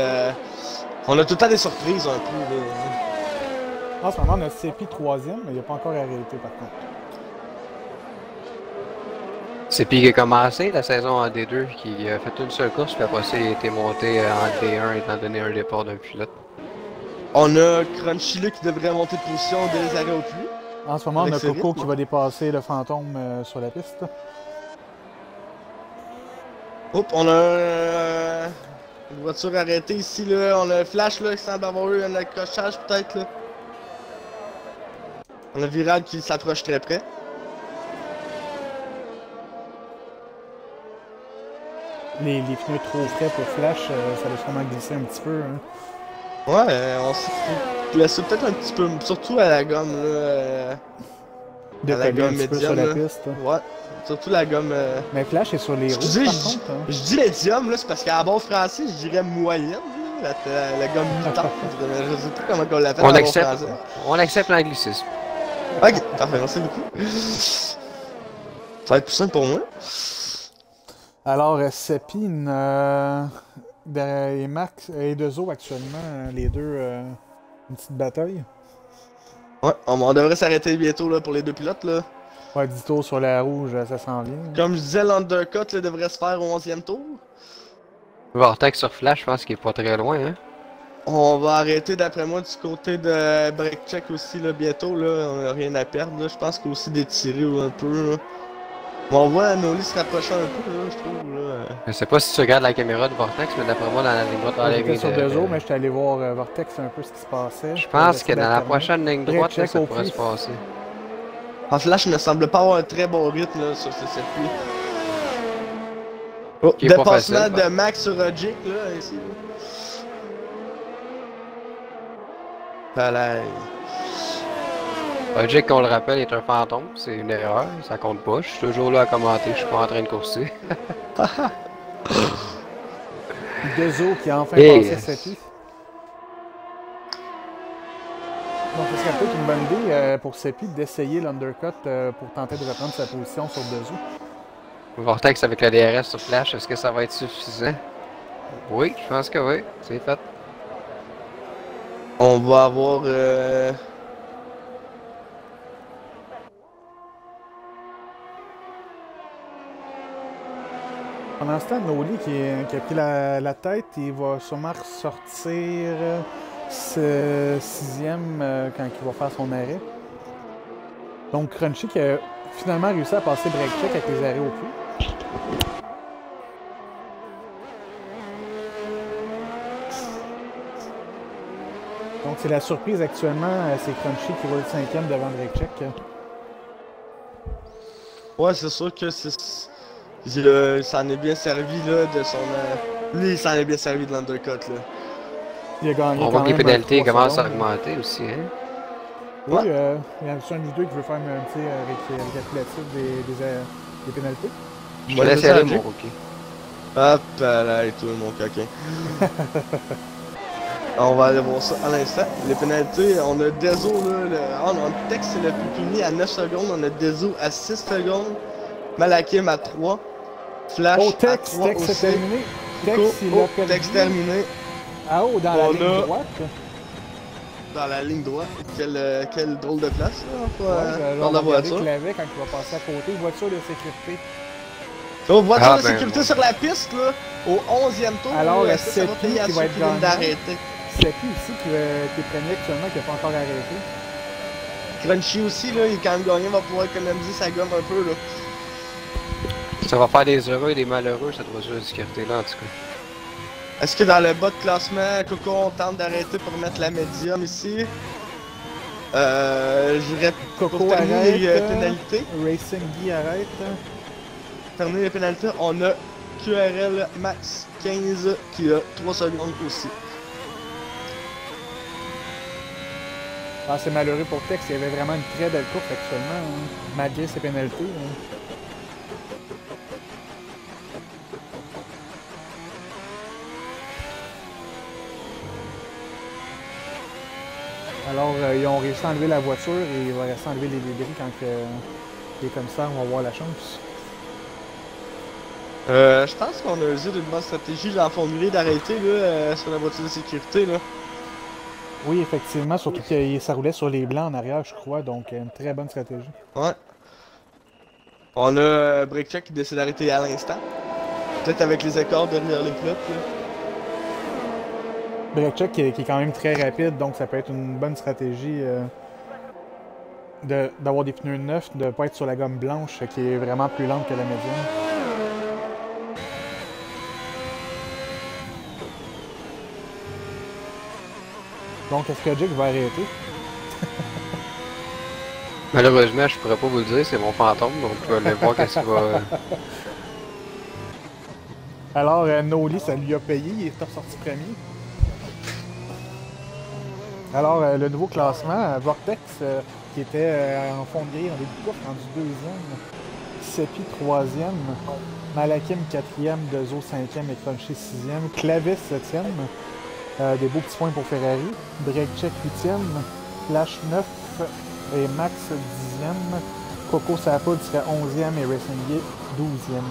on a tout le temps des surprises, un peu, là. En ce moment, on a CP 3e, mais il n'y a pas encore arrêté par contre. C'est puis qui a commencé la saison en D2, qui a fait une seule course, puis après ça, il a été monté en D1 étant donné un départ d'un pilote. On a Crunchy, là, qui devrait monter de position dès les arrêts au pluie. En ce moment, Avec on a ce Coco rythme. qui va dépasser le fantôme sur la piste. Hop, on a une voiture arrêtée ici, là. On a un flash, là, qui semble avoir eu un accrochage, peut-être, là. On a Viral qui s'approche très près. Les pneus trop frais pour Flash, ça va sûrement glisser un petit peu. Hein. Ouais, on s'est blessé peut-être un petit peu, surtout à la gomme, là. De à la coller un gomme petit peu sur médium, la là. piste. Ouais, surtout la gomme. Mais Flash est sur les roues, Excusez, par contre. Hein. je dis médium, là, c'est parce qu'à bon français, je dirais moyenne, là, la gomme mi-temps. Je sais pas comment on l'appelle en bon français. On accepte l'anglicisme. Ok, parfait, merci beaucoup. Ça va être plus simple pour moi. Alors, Sepine et Max et Dezo actuellement, les deux, une petite bataille. Ouais, on devrait s'arrêter bientôt là, pour les deux pilotes. Là. Ouais, 10 tours sur la rouge, ça s'en vient. Comme je disais, l'undercut là, devrait se faire au 11e tour. Vortex sur Flash, je pense qu'il est pas très loin, hein. On va arrêter d'après moi du côté de break check aussi là, bientôt. Là. On n'a rien à perdre. Là. Je pense qu'il y a aussi d'étirer un peu. Là. Bon, on voit Noli se rapprocher un peu, là, je trouve. Là. Je sais pas si tu regardes la caméra de Vortex, mais d'après moi, dans la ligne droite, dans la J'étais ligne sur de... Dezo, mais j'étais allé voir Vortex un peu ce qui se passait. Je pense J'essaie que dans la d'alterner. prochaine ligne Break droite, là, check ça au pourrait plus. se passer. En Flash ne semble pas avoir un très bon rythme là, sur ce circuit. Oh, Qui est pas dépassement facile, de Max sur Jake là, ici. Là. Palais. Jake, qu'on le rappelle, est un fantôme, c'est une erreur, ça compte pas. Je suis toujours là à commenter, je suis pas en train de courser. Dezo qui a enfin Et- passé Seppi. Donc, ce serait peut-être une bonne idée pour Seppi d'essayer l'undercut pour tenter de reprendre sa position sur Dezo. Vortex avec la DRS sur Flash, est-ce que ça va être suffisant? Oui, je pense que oui, c'est fait. On va avoir Pendant ce temps, Noli qui a pris la tête, il va sûrement ressortir 6e quand il va faire son arrêt. Donc Crunchy qui a finalement réussi à passer break check avec les arrêts au plus. Donc c'est la surprise actuellement, c'est Crunchy qui va être 5e devant break check. ouais, c'est sûr que il s'en est bien servi là, de son. Lui, il s'en est bien servi de l'undercut. Là. Il a gagné On quand voit que les même pénalités 3 commencent à secondes. augmenter aussi, hein. Oui, Ouais. il y a un vidéo qui veut faire un petit récapitulatif des pénalités. Je te Ouais, laisse c'est ça, aller, Jake. mon rookie. Hop là, et tout mon coquin. On va aller voir ça à l'instant. Les pénalités, on a Dezo là. On a un texte, c'est le plus puni à 9 secondes. On a Dezo à 6 secondes. Malakim à 3. Flash Oh, à Tex, 3 Tex, c'est aussi. terminé. Tex, Coco, il a perdu. Tex terminé. Ah, oh, dans la On ligne a- droite. Dans la ligne droite. Quelle drôle de place, là, Ouais, dans on la va regarder voiture. Clavet quand il va passer à côté. Voiture de sécurité. Oh, voiture Ah, de ben, sécurité bon. sur la piste, là, au 11e tour. Alors, là, est-ce que ça va Seppi payer à qui ceux va qui être viennent gagnant. d'arrêter? Seppi ici qui est premier actuellement, qui n'a pas encore arrêté. Crunchy aussi, là, il est quand même gagnant, va pouvoir économiser sa gomme un peu, là. Ça va faire des heureux et des malheureux, cette voiture de sécurité-là, en tout cas. Est-ce que dans le bas de classement, Coco, on tente d'arrêter pour mettre la médium ici? J'irais Coco pour terminer les arrête. pénalités. Racing Guy arrête. Terminer les pénalités, on a QRL Max 15 qui a 3 secondes aussi. Ah, c'est malheureux pour Tex. Il y avait vraiment une très belle course actuellement, hein, malgré ses pénalités. Hein. Alors, ils ont réussi à enlever la voiture et il va rester à enlever les débris quand les commissaires vont avoir la chance. Je pense qu'on a usé d'une bonne stratégie dans la formulée d'arrêter là, sur la voiture de sécurité. Là. Oui, effectivement, surtout que ça roulait sur les blancs en arrière, je crois, donc une très bonne stratégie. Ouais. On a Breakcheck qui décide d'arrêter à l'instant. Peut-être avec les écarts derrière les plots. Breakcheck qui est quand même très rapide, donc ça peut être une bonne stratégie d'avoir des pneus neufs, de ne pas être sur la gomme blanche qui est vraiment plus lente que la médiane. Donc, est-ce que Jake va arrêter? Malheureusement, je pourrais pas vous le dire, c'est mon fantôme, donc je vais aller voir qu'est-ce qu'il va... Alors, Noli, ça lui a payé, il est ressorti premier. Alors, le nouveau classement, Vortex, qui était en fond de grille en début de course, rendu deuxième. Seppi, troisième. Malakim, quatrième. Dezo, cinquième. Et Crunchy, sixième. Clavis, septième. Des beaux petits points pour Ferrari. Breakcheck, huitième. Flash, 9. Et Max, dixième. Coco Sapoud serait onzième. Et Racing Gear, douzième.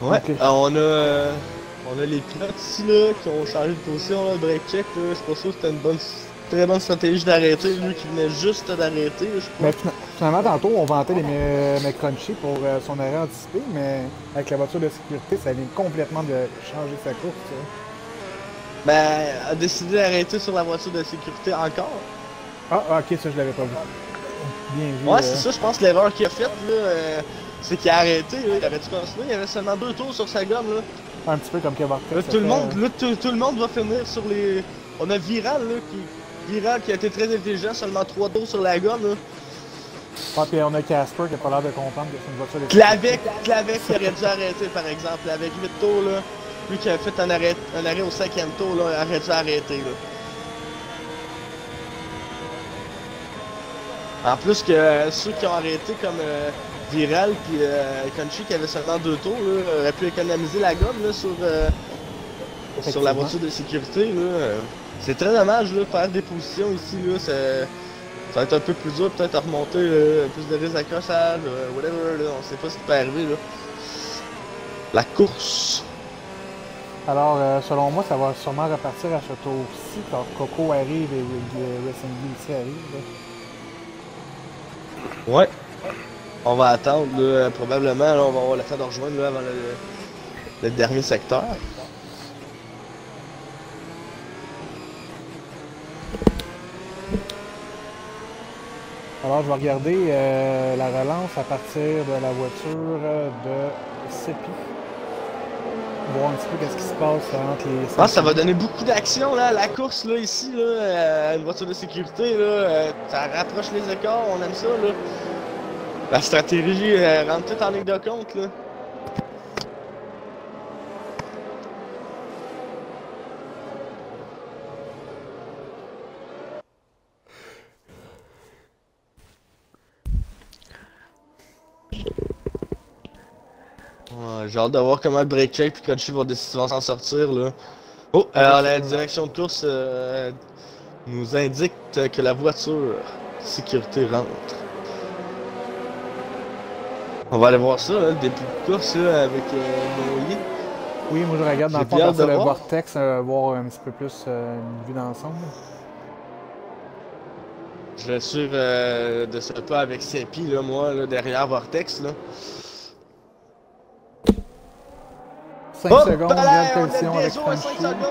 Ouais, Ok. on a les pilotes ici là, qui ont changé de position, là, le break check, là. Je suis pas sûr que c'était une très bonne stratégie d'arrêter, lui qui venait juste d'arrêter, je Mais crois. finalement, tantôt, on vantait les Crunchy pour son arrêt anticipé, mais avec la voiture de sécurité, ça vient complètement de changer sa course. Ça. Ben, a décidé d'arrêter sur la voiture de sécurité encore. Ah, ok, ça, je l'avais pas vu. Bien vu. Ouais, c'est ça, je pense, l'erreur qu'il a faite, là, c'est qu'il a arrêté, là. Il aurait dû continuer, il y avait seulement 2 tours sur sa gomme, là. Un petit peu comme Kevin. Là, tout le monde va finir sur les... On a Viral, là, Viral qui a été très intelligent, seulement 3 tours sur la gomme, là. Ah, puis on a Casper qui a pas l'air de comprendre que c'est une voiture de sécurité. Clavet qui aurait dû arrêter, par exemple, avec 8 tours, là. Lui qui a fait un arrêt au 5e tour, là, il aurait dû arrêter, là. En plus que ceux qui ont arrêté comme Viral puis Crunchy qui avait seulement 2 tours là, auraient pu économiser la gomme là, sur la voiture de sécurité. Là. C'est très dommage là, faire des positions ici. Là, ça va être un peu plus dur peut-être à remonter plus de risques d'accrochage, whatever. Là, on sait pas ce qui peut arriver. Là. La course. Alors, selon moi, ça va sûrement repartir à ce tour-ci quand Coco arrive et Racing Gear ici arrive. Là. Ouais. On va attendre, là, probablement, là, on va avoir le temps de rejoindre là, avant le dernier secteur. Alors, je vais regarder la relance à partir de la voiture de Seppi. Voir un petit peu qu'est-ce qui se passe entre les... Je pense que ça va donner beaucoup d'action là, la course là ici là, une voiture de sécurité là, ça rapproche les écarts, on aime ça là. La stratégie rentre tout en ligne de compte là. Ouais, j'ai hâte de voir comment Breakcheck et Crunchy vont s'en sortir là. Oh, alors la direction de course nous indique que la voiture sécurité rentre. On va aller voir ça, le début de course là, avec Noé. Oui, moi je regarde dans le J'ai fond bien hâte sur de le voir. vortex, voir un petit peu plus une vue d'ensemble. Je vais suivre de ce pas avec Sepi, là, moi, là, derrière Vortex. Là. 5 Hop secondes, là, grande on collision a avec des os à 5 Crunchy. secondes. Là.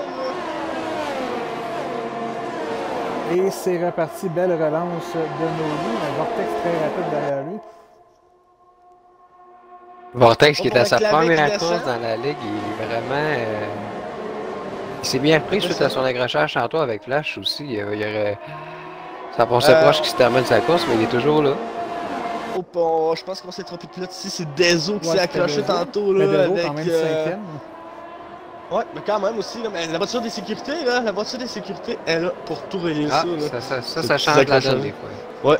Et c'est reparti, belle relance de Noli. Un vortex très rapide derrière lui. Vortex qui Oh, est à sa avec la mec qui première descend. course dans la ligue, il est vraiment. Il s'est bien repris suite à son accrochage tantôt avec Flash aussi. Il aurait. Ça pensait proche qu'il se termine sa course, mais il est toujours là. Oh, bon, je pense qu'on s'est trompé de pilote ici. C'est Dezo qui Ouais, s'est c'était accroché Dezo. tantôt. Mais Là, Dezo, avec, quand même 5e. Ouais, mais quand même aussi. Là, mais la voiture des sécurités, là, la voiture des sécurités est là pour tout régler Ah, ça. Là. ça change la donne des fois. Ouais.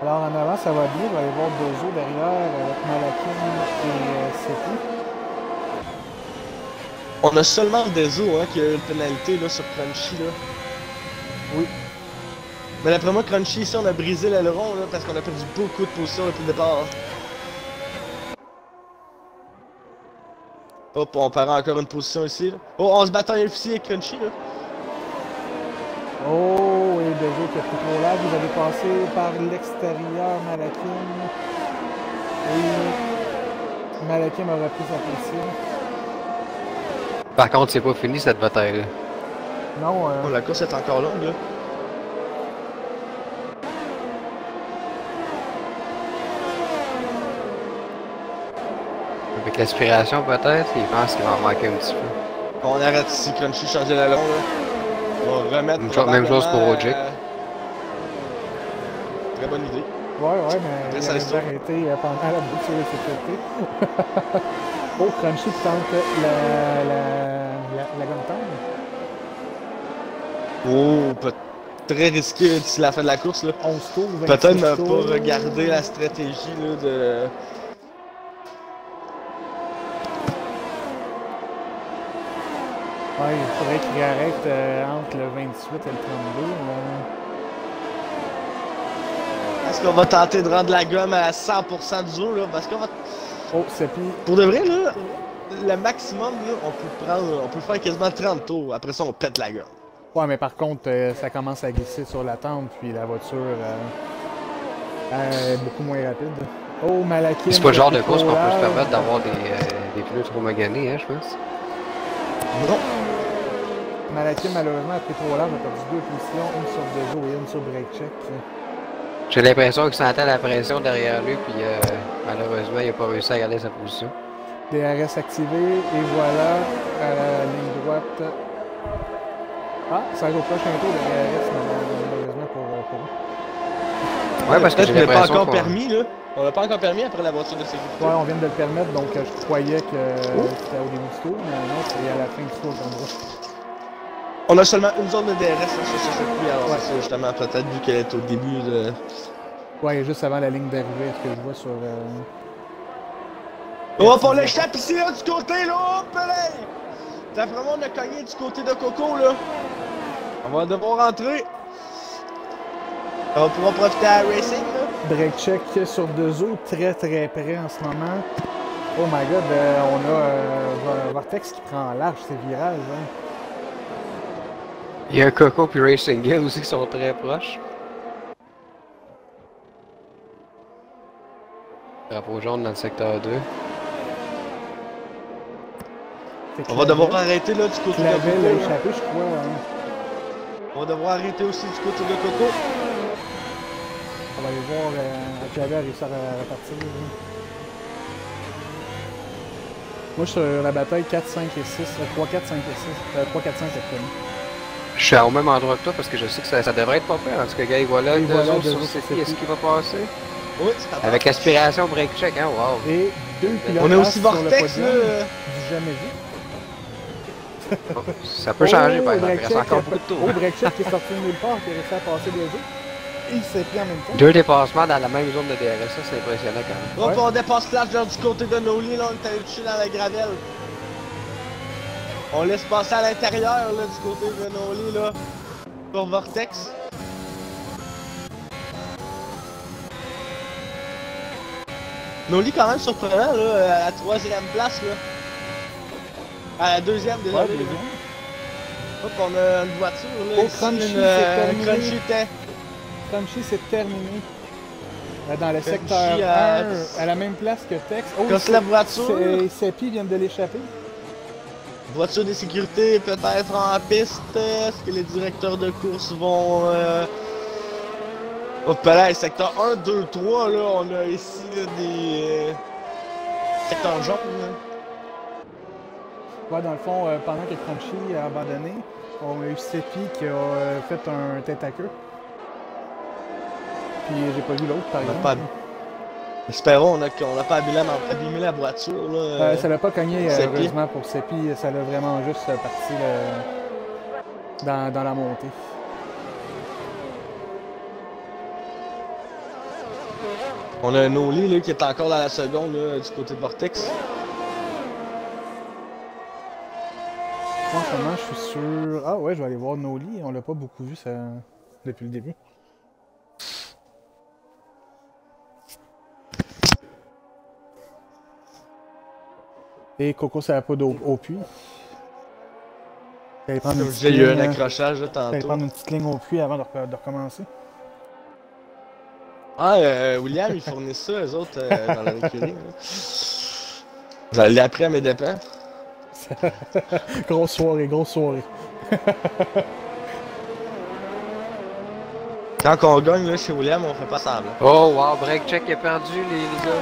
Alors en avant, ça va bien. On va aller voir Dezo derrière avec Malakin et Sepi. On a seulement Dezo hein, qui a eu une pénalité là, sur Crunchy. Là. Oui. Mais d'après moi, Crunchy, ici, on a brisé l'aileron là, parce qu'on a perdu beaucoup de positions depuis le départ. Hop, on perd encore une position ici. Là. Oh, on se bataille aussi avec Crunchy. Là. Oh, et Dezo qui a pris trop large. Vous avez passé par l'extérieur, Malakin. Et Malakin a repris sa position. Par contre, c'est pas fini cette bataille-là. Non, Oh, la course est encore longue. Là. Avec l'aspiration peut-être, il pense qu'il va en manquer un petit peu. On arrête ici, Crunchy, changer l'aileron. Là. On va remettre. Même chose pour Ojik. Très bonne idée. ouais, mais il ça avait se tourne. arrêté pendant la boucle de sécurité. Oh, Crunchy qui tente la gomme tendre. Oh, très risqué d'ici la fin de la course. Là. 11 tours, 26 Peut-être ne tours. pas regarder la stratégie là, de. Ouais, il faudrait qu'il arrête entre le 28 et le 32. Est-ce qu'on va tenter de rendre la gomme à 100% du jour, là? Parce qu'on va. Oh, c'est puis. Pour de vrai, là, le maximum, là, on peut faire quasiment 30 tours. Après ça, on pète la gomme. Ouais, mais par contre, ça commence à glisser sur la tente, puis la voiture est beaucoup moins rapide. Oh, Malakin. C'est pas le genre de course qu'on peut se permettre d'avoir des pneus trop maganés, hein, je pense. Non. Malakin, malheureusement, a pris trop large, a perdu 2 positions, une sur Dezo et une sur Break Check. J'ai l'impression qu'il sentait la pression derrière lui, puis malheureusement, il n'a pas réussi à garder sa position. DRS activé, et voilà, à la ligne droite. Ah, ça arrive au prochain tour de DRS, malheureusement pour eux. Ouais, parce que j'ai Peut-être qu'on l'a pas l'impression encore qu'on... permis, là. On l'a pas encore permis après la voiture de sécurité. Ouais, on vient de le permettre, donc je croyais que c'était au début du tour, mais non, c'est à la fin du tour qu'on voit. On a seulement une zone de DRS là, sur ce circuit, alors c'est ça, justement, peut-être vu qu'elle est au début de. Ouais, juste avant la ligne d'arrivée, ce que je vois sur. Hop, on l'échappe ici, là, du côté, là, hop, là! D'après moi, on a cogné du côté de Coco, là. On va devoir rentrer. On va pouvoir profiter à Racing, là. Break check sur Dezo, très près en ce moment. Oh my god, on a Vortex qui prend en large ces virages. Hein. Il y a Coco puis Racing Hill aussi qui sont très proches. Drapeau jaune dans le secteur 2. On va devoir arrêter, là, du côté de Clavel a Coco. là. échappé, je crois. Hein. On va devoir arrêter aussi du côté de Coco. On va aller voir Clavel a réussi à repartir. Hein. Moi, je suis sur la bataille 4, 5 et 6. 3, 4, 5 et 6. 3, 4, 5 actuellement. Je suis au même endroit que toi parce que je sais que ça devrait être pas pire. En tout cas, gars, voilà, Et deux voilà, autres deux sur autres sur City. Est-ce City. qu'il va passer? Oui, c'est pas Avec aspiration break check, hein, wow. Et 2 pilotes On a aussi sur le Vortex, podium, là. du jamais vu. Ça peut changer, par exemple. Il reste Break-check, encore beaucoup de tours. Oh, Break-check qui est sorti de nulle part, qui a réussi à passer les autres. Et il s'est pris en même temps. 2 dépassements dans la même zone de DRS, ça c'est impressionnant quand même. Hop, Ouais. on dépasse l'âge du côté de Noli, là, on est allé toucher dans la gravelle. On laisse passer à l'intérieur, là, du côté de Noli, là. Pour Vortex. Noli quand même surprenant, là, à la 3e place, là. À la 2e, désolé. Ouais, deuxième. Hop, on a une voiture, là, Oh, ici, Crunchy, une c'est terminé. Crunchy Tech. Crunchy, c'est terminé. Dans le Crunchy, secteur 1, à la même place que Tex. Oh, Casse la voiture. Seppi vient de l'échapper. Voiture de sécurité peut-être en piste. Est-ce que les directeurs de course vont... Hop là, secteur 1, 2, 3, là, on a ici là, des... secteurs jaunes. Là. Ouais, dans le fond, pendant que Crunchy a abandonné, on a eu Seppi qui a fait un tête à queue. Puis j'ai pas vu l'autre, par exemple. Pas... Espérons qu'on n'a pas abîmé la voiture. Là, ça l'a pas cogné, Seppi. heureusement pour Seppi. Ça l'a vraiment juste parti dans la montée. On a un Noli là, qui est encore dans la seconde là, du côté de Vortex. En ce moment, je suis sûr... Ah ouais, je vais aller voir Noli. On l'a pas beaucoup vu ça... depuis le début. Et Coco, ça n'a pas d'eau au puits. Il J'ai eu un accrochage là, Fallait tantôt. prendre une petite ligne au puits avant de recommencer. Ah, William, ils fournissent ça, eux autres, dans leur écurie. Vous allez appris à mes dépens. Grosse soirée, grosse soirée. Quand on gagne là, chez William, on fait pas semblant. Oh wow, break check il a perdu les gars.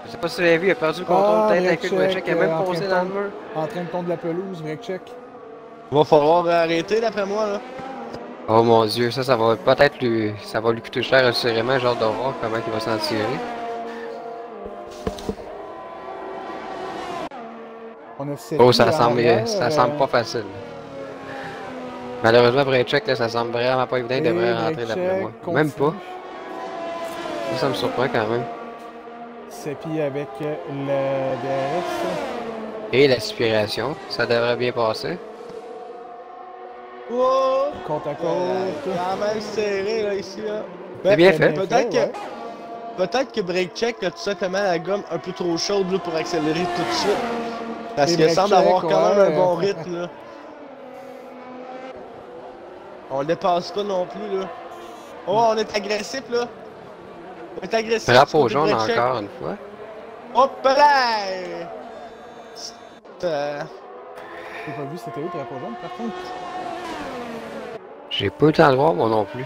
Je sais pas si vous l'avez vu, il a perdu le contrôle de tête avec le break check, il a même posé dans le mur. En train de tomber de la pelouse, break check. Il va falloir arrêter d'après moi là. Oh mon dieu, ça va peut-être lui... ça va lui coûter cher assurément, genre de voir comment il va s'en tirer. On a Seppi Oh, ça en semble, arrière, ça semble pas facile. Malheureusement, break-check, là, ça semble vraiment pas évident, il devrait rentrer d'après moi. Même pas. Ça me surprend quand même. Seppi avec le DRS. Et l'aspiration, ça devrait bien passer. Wow! Côte à côte. Quand même serré là ici là. C'est bien fait. Peut-être que break check a tout simplement la gomme un peu trop chaude là, pour accélérer tout de suite. Parce Et qu'il semble avoir quand même ouais, un bon rythme là. On le dépasse pas non plus là. Oh, on est agressif là. On est agressif. Drapeau jaune encore une fois. Hop là! J'ai pas vu c'était où le drapeau jaune par contre. J'ai pas eu le temps de voir moi non plus.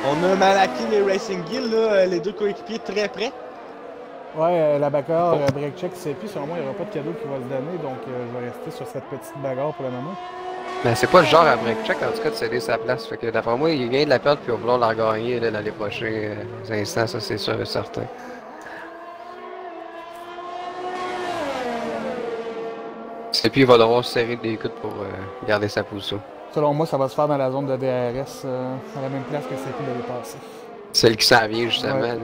On a Malakin et Racing Gill là, les deux coéquipiers très près. Ouais, la bagarre, break check, Seppi, selon moi, il n'y aura pas de cadeau qui va se donner, donc je vais rester sur cette petite bagarre pour le moment. Mais c'est pas le genre à break check en tout cas de céder sa place. Fait que d'après moi, il vient de la perdre puis il va vouloir la regagner là, dans les prochains instants, ça c'est sûr et certain. Et puis il va devoir se serrer des coudes pour garder sa position. Selon moi, ça va se faire dans la zone de DRS, à la même place que Seppi l'avait passé. Celle qui s'en vient justement. Ouais. Là.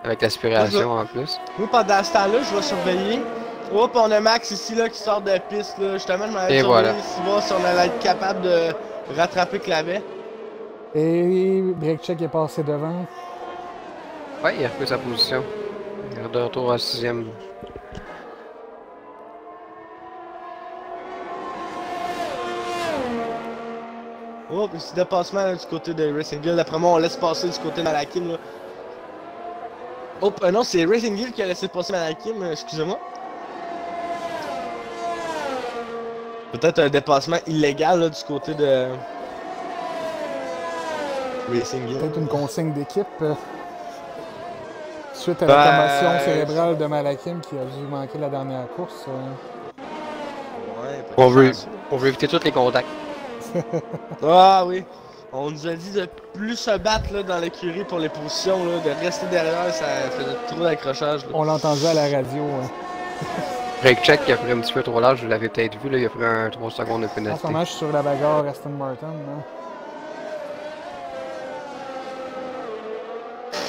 Avec l'aspiration en plus. Moi, pendant ce temps-là, je vais surveiller. Hop, on a Max ici là qui sort de la piste. Là. Justement, je m'avais surveillé ici, voir si on allait être capable de rattraper Clavet. Et break check est passé devant. Ouais, il a repris sa position. Il est de retour à 6ème. Oh, petit dépassement là, du côté de Racing Gill. D'après moi, on laisse passer du côté de Malakim. Là. Oh, non, c'est Racing Gill qui a laissé passer Malakim, excusez-moi. Peut-être un dépassement illégal là, du côté de Racing Gill. Peut-être une consigne d'équipe. Suite à la commotion cérébrale de Malakim qui a dû manquer la dernière course. Ouais, on veut éviter tous les contacts. Ah oui, on nous a dit de plus se battre là, dans l'écurie pour les positions, là, de rester derrière, ça faisait trop d'accrochage. On l'a entendu à la radio. Break check qui a pris un petit peu trop large, vous l'avez peut-être vu, là, il a pris un 3 secondes de pénalité. En ce moment, je suis sur la bagarre Aston Martin. Là.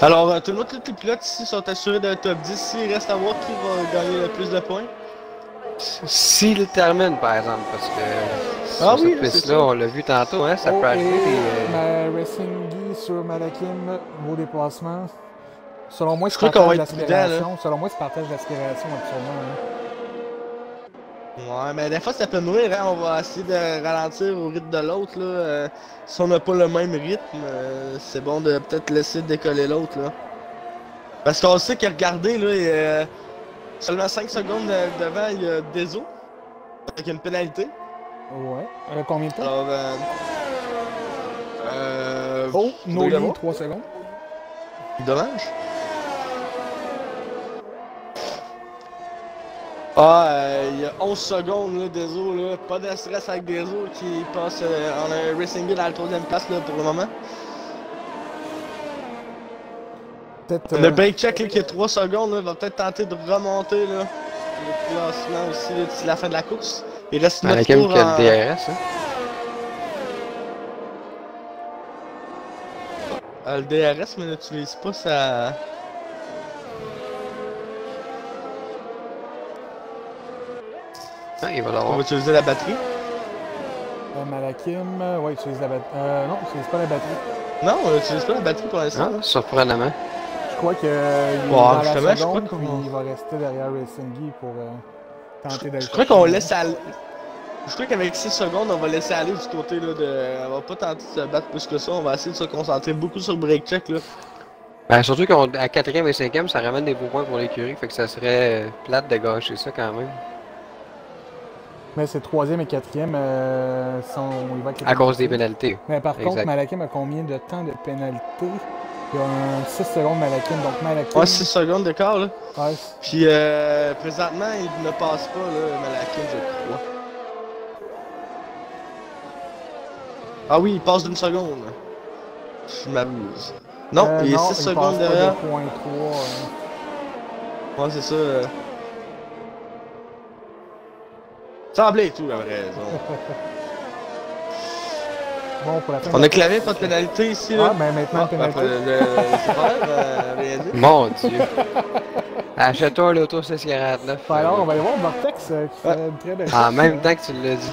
Alors, tous les pilotes ici sont assurés d'un top 10. S'il reste à voir qui va gagner le plus de points. S'il termine, par exemple, parce que Ah sur oui, cette là, c'est piste-là, ça. on l'a vu tantôt, hein, ça Oh, peut arriver Racing Guy sur Malakim, beau déplacement. Selon moi, Je c'est crois qu'on va partage être prudent, là. d'aspiration. Selon moi, c'est partage d'aspiration actuellement. Ouais, mais des fois, ça peut nourrir, hein. On va essayer de ralentir au rythme de l'autre, là. Si on n'a pas le même rythme, c'est bon de peut-être laisser décoller l'autre, là. Parce qu'on sait que, regardez, là, seulement 5 secondes devant, il y a Deso, avec une pénalité. Ouais. Combien de temps? Alors, Oh, tu dois y Noli, avoir. 3 secondes. Dommage. Il y a 11 secondes, là, Deso, là. Pas de stress avec Deso qui passe en un Racing Guy dans la 3e place, là, pour le moment. Peut-être. Le break check, là, qui est 3 secondes, là, va peut-être tenter de remonter, là. Le classement aussi, là, d'ici la fin de la course. Il reste 9 Malakim tours qui a le en... DRS. Hein. Le DRS, mais n'utilise pas sa... Ah, il va On l'avoir. va utiliser la batterie. Malakim, ouais, utilise la batterie. Non, utilise pas la batterie. Non, on n'utilise pas la batterie pour l'instant. Ah, surprenamment. Je crois qu'il est Ouais, dans la justement, je seconde, crois puis qu'on- il va rester derrière Racing Guy pour tenter d'aller Je crois chercher qu'on le- laisse aller. Je crois qu'avec 6 secondes, on va laisser aller du côté là, de. On va pas tenter de se battre plus que ça. On va essayer de se concentrer beaucoup sur le break check, là. Ben, surtout qu'à 4e et 5e, ça ramène des beaux points pour l'écurie, fait que ça serait plate de gâcher ça quand même. Mais c'est 3e et 4e, il va avec les À cause des pénalités. pénalités. Mais par contre, Exact. Malakim a combien de temps de pénalité? Il y a un 6 secondes Malakim, donc Malakim... Ouais, 6 secondes d'écart, là. Ouais, Puis présentement, il ne passe pas, là, Malakim, je crois. Ah oui, il passe d'une seconde. Je m'amuse. Non, il est 6 secondes passe derrière. pas de point 3. Ouais, c'est ça. Semblait et tout, la vraie raison. Bon, pour la fin On de a la clavé course. pas de pénalité ici, là. Ah, ben maintenant, pénalité. C'est pas rien dit. Mon dieu. Achète-toi l'auto 649. Enfin, alors, on va aller voir Vortex qui fait une très belle En course. même temps que tu l'as dit.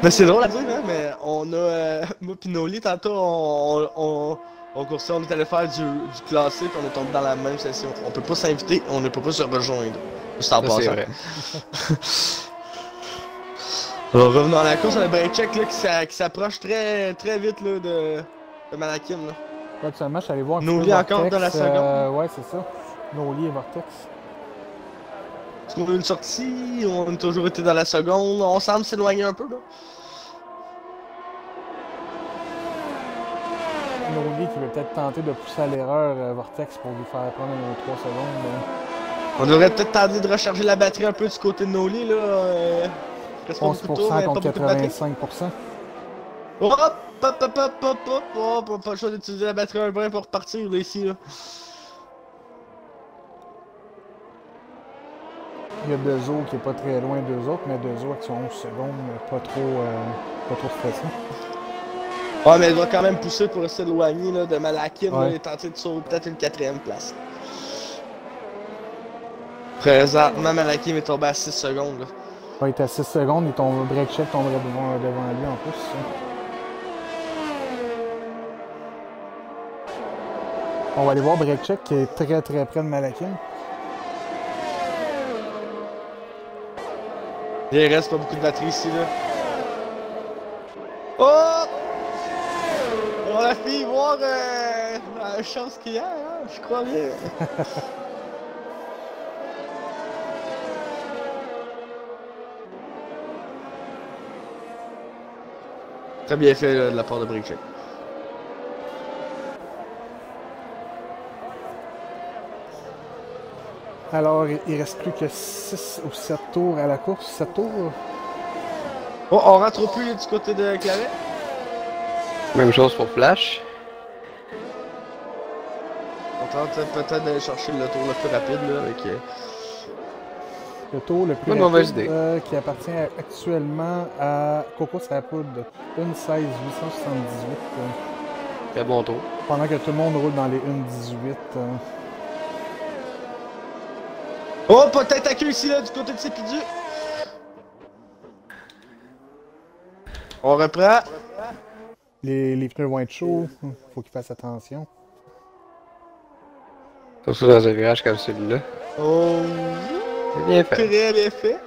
Mais c'est drôle à dire, hein, mais on a. Moi pis Noli, tantôt, on coursait, on est allé faire du classé, puis on est tombé dans la même session. On peut pas s'inviter, on ne peut pas se rejoindre. Juste en Ça, c'est passant. vrai. Alors, revenons à la course, on a le break check là, qui s'approche très, très vite là, de Malakim. Là. Actuellement, je suis allé voir un petit Noli peu encore Vortex, dans la seconde. ouais, c'est ça. Noli et Vortex. Est-ce qu'on a une sortie? On a toujours été dans la seconde? On semble s'éloigner un peu là. Noli qui veut peut-être tenter de pousser à l'erreur Vortex pour lui faire prendre 3 secondes. On devrait peut-être tenter de recharger la batterie un peu du côté de Noli là. Reste pas 11% beaucoup de tours, mais pas contre beaucoup de batterie. 85%. Hop, hop, hop, hop, hop, hop, hop, on a pas le choix d'utiliser la batterie un brin pour repartir là, ici là. Il y a Dezo qui est pas très loin d'eux autres, mais Dezo avec son 11 secondes, pas trop stressant. Ouais, mais elle doit quand même pousser pour s'éloigner là, de Malakim Ouais. là, et tenter de sauver peut-être une 4e place. Présentement, Malakim est tombé à 6 secondes. Là. Il est à 6 secondes, break check tomberait devant lui en plus. On va aller voir break check qui est très très près de Malakim. Il reste pas beaucoup de batterie ici là. Oh! On a fait voir la chance qu'il y a, hein? Je crois bien. Très bien fait là, de la part de Breakcheck. Alors, il reste plus que 6 ou 7 tours à la course. 7 tours? Oh, on rentre au plus du côté de Claret. Même chose pour Flash. On tente peut-être d'aller chercher le tour le plus rapide là, avec... Le tour le plus Pas de mauvaise rapide, idée. qui appartient actuellement à Coco Sapoud, 1.16.878. Très bon tour. Pendant que tout le monde roule dans les 1.18. Oh, peut-être accueil ici là, du côté de Sépidu. On reprend. Les pneus vont être chauds. Faut qu'ils fassent attention. Surtout dans un virage comme celui-là. Oh, C'est bien fait. très bien fait.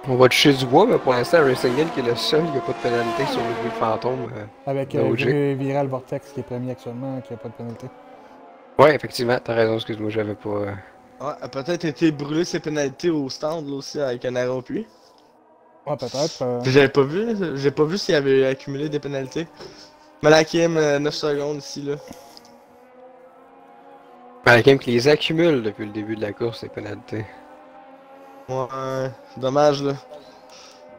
On va toucher du bois, mais pour l'instant, Racing Hill qui est le seul, il n'y a pas de pénalité sur le bruit fantôme Avec de OG. Viral Vortex qui est premier actuellement, qui a pas de pénalité. Ouais, effectivement, t'as raison, excuse-moi, j'avais pas. Ouais, a peut-être été brûlé ses pénalités au stand là aussi avec un arrêt au puits. Ouais, peut-être. J'ai pas vu s'il avait accumulé des pénalités. Malakim, 9 secondes ici là. Malakim qui les accumule depuis le début de la course, les pénalités. Ouais, dommage là.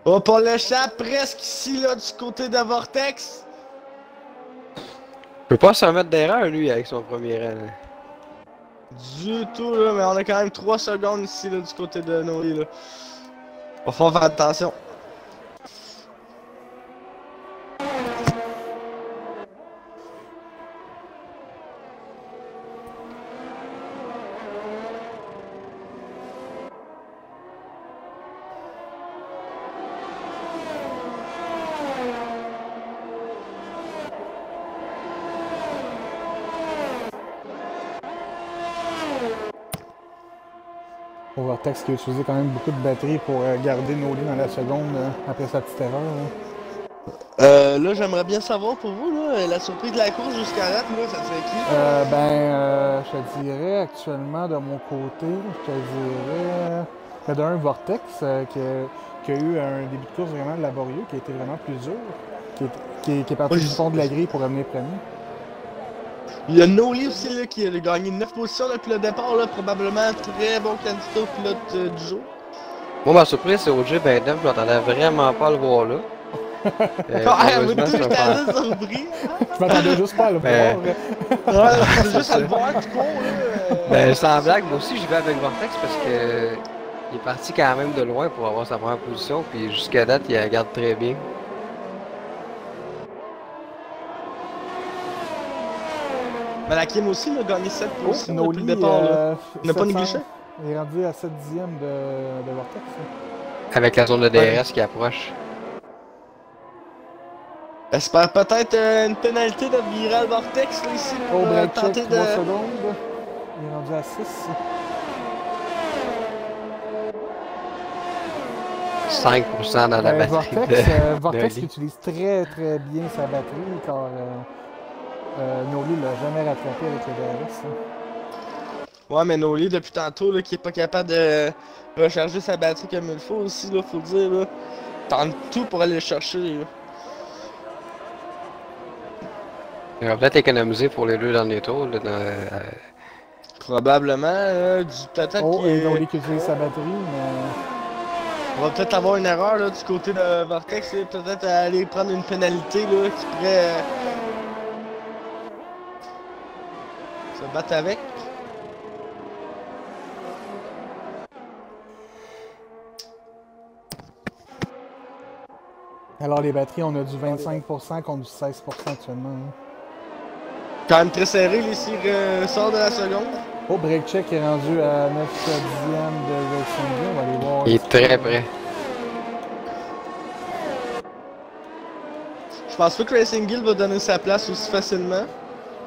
Oh, Paul l'échappe presque ici là du côté de Vortex. Je peux pas se remettre d'erreur, lui, avec son premier rang. Là. Du tout là, mais on a quand même 3 secondes ici là du côté de Noé là. Va falloir faire attention. Pour Vortex qui a utilisé quand même beaucoup de batterie pour garder Noli dans la seconde après sa petite erreur. Là j'aimerais bien savoir pour vous là, la surprise de la course jusqu'à date là, ça serait qui? Je te dirais actuellement de mon côté, je te dirais d'un Vortex qui a eu un début de course vraiment laborieux, qui a été vraiment plus dur, qui est parti Ouais, du fond de la grille pour revenir premier. Il y a Noli aussi là, qui a gagné 9 positions depuis le départ, là, probablement très bon candidat au pilote du jour. Moi, ma surprise, c'est OG29, je m'attendais vraiment pas à le voir là. Moi Malheureusement, tout, c'est j'étais un assez surpris. Je m'attendais juste pas à le Ben, voir. Ouais, c'est juste à le voir tout court là. Ben, sans blague, moi aussi, j'y vais avec Vortex parce que il est parti quand même de loin pour avoir sa première position, puis jusqu'à date, il la garde très bien. Malakim aussi il a gagné 7 Oh, positions depuis Noli, le départ là. On n'a pas 700, négligé. il est rendu à 7 dixièmes de Vortex. Avec la zone de Ouais. DRS qui approche. Espère peut-être une pénalité de Viral Vortex là, ici pour Oh, break check, tenter 3 de. secondes. Il est rendu à 6. 5% dans la batterie Vortex de qui utilise très très bien sa batterie car Noli l'a jamais rattrapé avec le DRS. Ouais, mais Noli depuis tantôt là, qui est pas capable de recharger sa batterie comme il faut aussi là, faut le dire là. Tente tout pour aller le chercher là. Il va peut-être économiser pour les deux derniers tours. Là, Probablement, peut-être Oh, et qu'il Noli qui utilise sa batterie, mais on va peut-être avoir une erreur là, du côté de Vortex, et peut-être aller prendre une pénalité là, qui pourrait se battre avec. alors les batteries, on a du 25% contre du 16% actuellement. Quand même très serré, les s'il sort de la seconde. Oh, break check est rendu à 9 dixièmes de Racing Hill. On va aller voir. il est très près. Je pense pas que Racing Hill va donner sa place aussi facilement.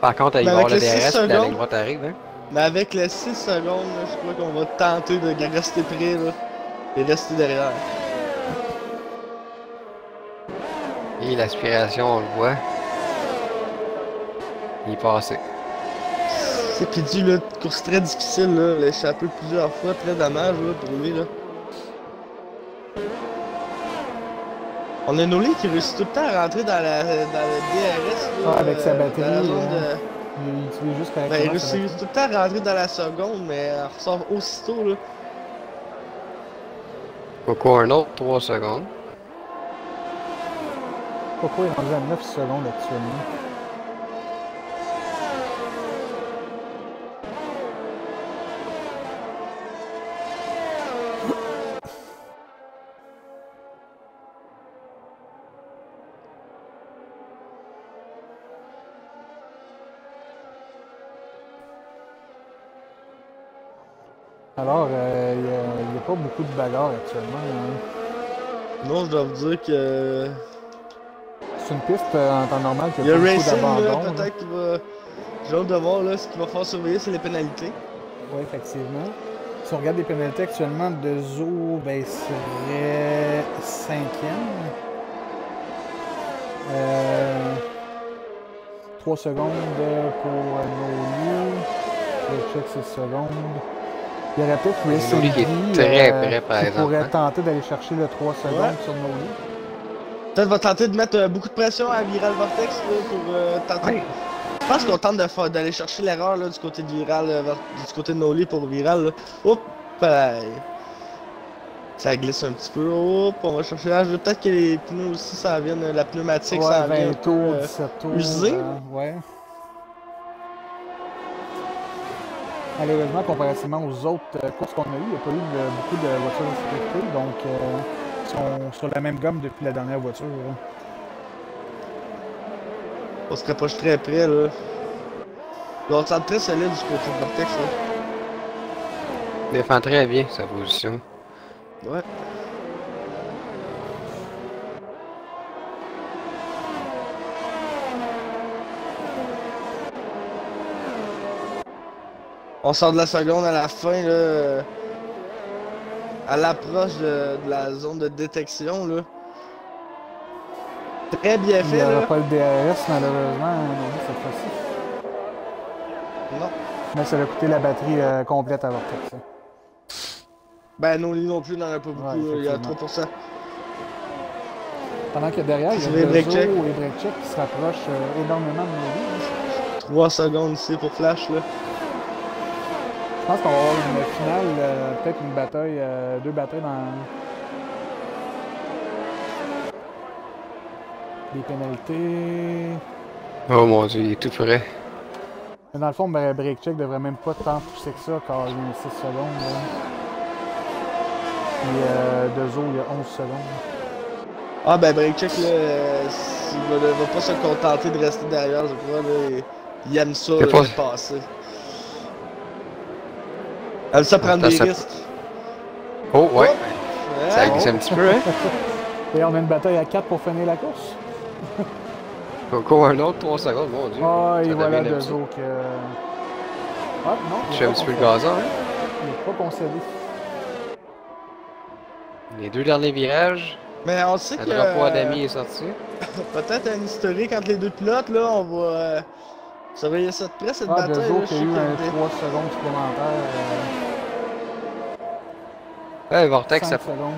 Par contre, il Mais va y avoir avec le les 6 DRS et la ligne secondes. droite arrive. Hein? Mais avec les 6 secondes, là, je crois qu'on va tenter de rester près là, et rester derrière. Et l'aspiration, on le voit. Il est passé. C'est puis du là, course très difficile là, l'échapper plusieurs fois, très dommage là, pour lui là. On a Noli qui réussit tout le temps à rentrer dans le DRS là, avec sa batterie. dans la zone de... Il utilise juste Ben, il correctement sa réussit batterie. tout le temps à rentrer dans la seconde, mais elle ressort aussitôt là. Coco, un autre 3 secondes. Coco est rendu à 9 secondes actuellement. Alors, il n'y a pas beaucoup de bagarres actuellement. Hein. Non, je dois vous dire que. C'est une piste en temps normal qui a Il y a pas beaucoup Racing, là, d'abandon. peut-être qu'il va. J'ai hâte de voir, là, ce qu'il va faire surveiller, c'est les pénalités. Oui, effectivement. Si on regarde les pénalités actuellement, Dezo ben, serait 5e. 3 secondes pour Noli. Le check 6 secondes. Il y aurait peut-être Racing Noli qui est très près, par qui exemple. pourrait tenter d'aller chercher le 3 secondes sur Noli. Peut-être va tenter de mettre beaucoup de pression à Viral Vortex là, pour tenter. Oui. Je pense qu'on tente d'aller chercher l'erreur du côté de Viral, du côté de Noli pour Viral. Là. Hop, ça glisse un petit peu. Hop, on va chercher là. Je veux peut-être que les pneus aussi, ça vienne, la pneumatique, Ouais, ça 20 vient tours, 17 tours. usé. Ouais. Malheureusement, comparativement aux autres courses qu'on a eues, il n'y a pas eu beaucoup de voitures de sécurité, donc ils sont sur la même gomme depuis la dernière voiture. Là. On se rapproche très près là. On se sent très solide du côté de Vortex là. Il défend très bien sa position. Ouais. On sort de la seconde à la fin là. À l'approche de la zone de détection là. Très bien Il fait n'y aura là. pas le DRS malheureusement cette fois-ci. Non. Mais ça a coûté la batterie complète à Vortex. Hein. Ben Noli non plus n'en a pas beaucoup, Ouais, il y a effectivement. 3%. Pendant que derrière, il y a Les break Dezo check. et Breakcheck qui se rapprochent énormément de Noli. 3 secondes ici pour Flash là. Je pense qu'on va avoir une finale, peut-être une bataille, 2 batailles dans les pénalités. Oh mon dieu, il est tout prêt. Mais dans le fond, Breakcheck devrait même pas tant pousser que ça, car il y a 6 secondes. Là. Puis Dezo, il y a 11 secondes. Ah ben Breakcheck là, il va pas se contenter de rester derrière, je crois là. Il aime ça, C'est là, pas- de passer. Elle ça prendre des Ça- risques. Oh ouais, Ouais. ça glisse un petit peu, hein. Et on a une bataille à 4 pour finir la course. Encore un autre 3 secondes, mon dieu. Ah, et Ça voilà devient difficile. Dezo que. Ah, non, Je il fais a un pas petit peu le concédé. gazon, hein. Il n'est pas concédé. Les 2 derniers virages, Mais on sait le que drapeau Adami est sorti. peut-être un historique entre les deux pilotes là, on va surveiller ça de près cette Ah, bataille. Dezo Là, qui a eu un 3 secondes supplémentaires. Ouais, Vortex, 5 ça... secondes.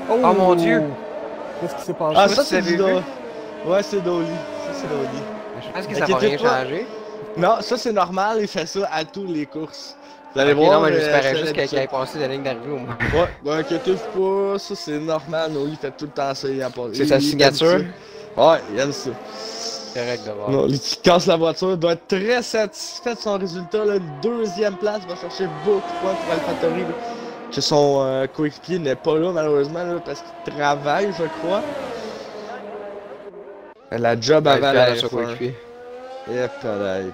Oh mon Dieu! Qu'est-ce qui s'est passé? Ah sais ça pas si c'est vous du avez vu. Ouais c'est Dolly. Ça c'est Dolly. Je pense que ça va Inquiétez rien pas. changer. Non, ça c'est normal, il fait ça à toutes les courses. Vous allez Ok, voir. non, mais c'est j'espérais juste l'habitude. qu'il ait passé la ligne d'arrivée au moins. Ouais, ben inquiétez-vous pas, ça c'est normal, Noli il fait tout le temps ça, il a pas. C'est sa il aime signature? ça. Ouais, il aime ça. Correct de voir. Non, lui qui casse la voiture doit être très satisfait de son résultat, là. Une 2e place, va chercher beaucoup de points pour AlphaTauri, là. Que son coéquipier n'est pas là malheureusement, là, parce qu'il travaille, je crois. La job Ouais, avant fier la de son F1. coéquipier. Et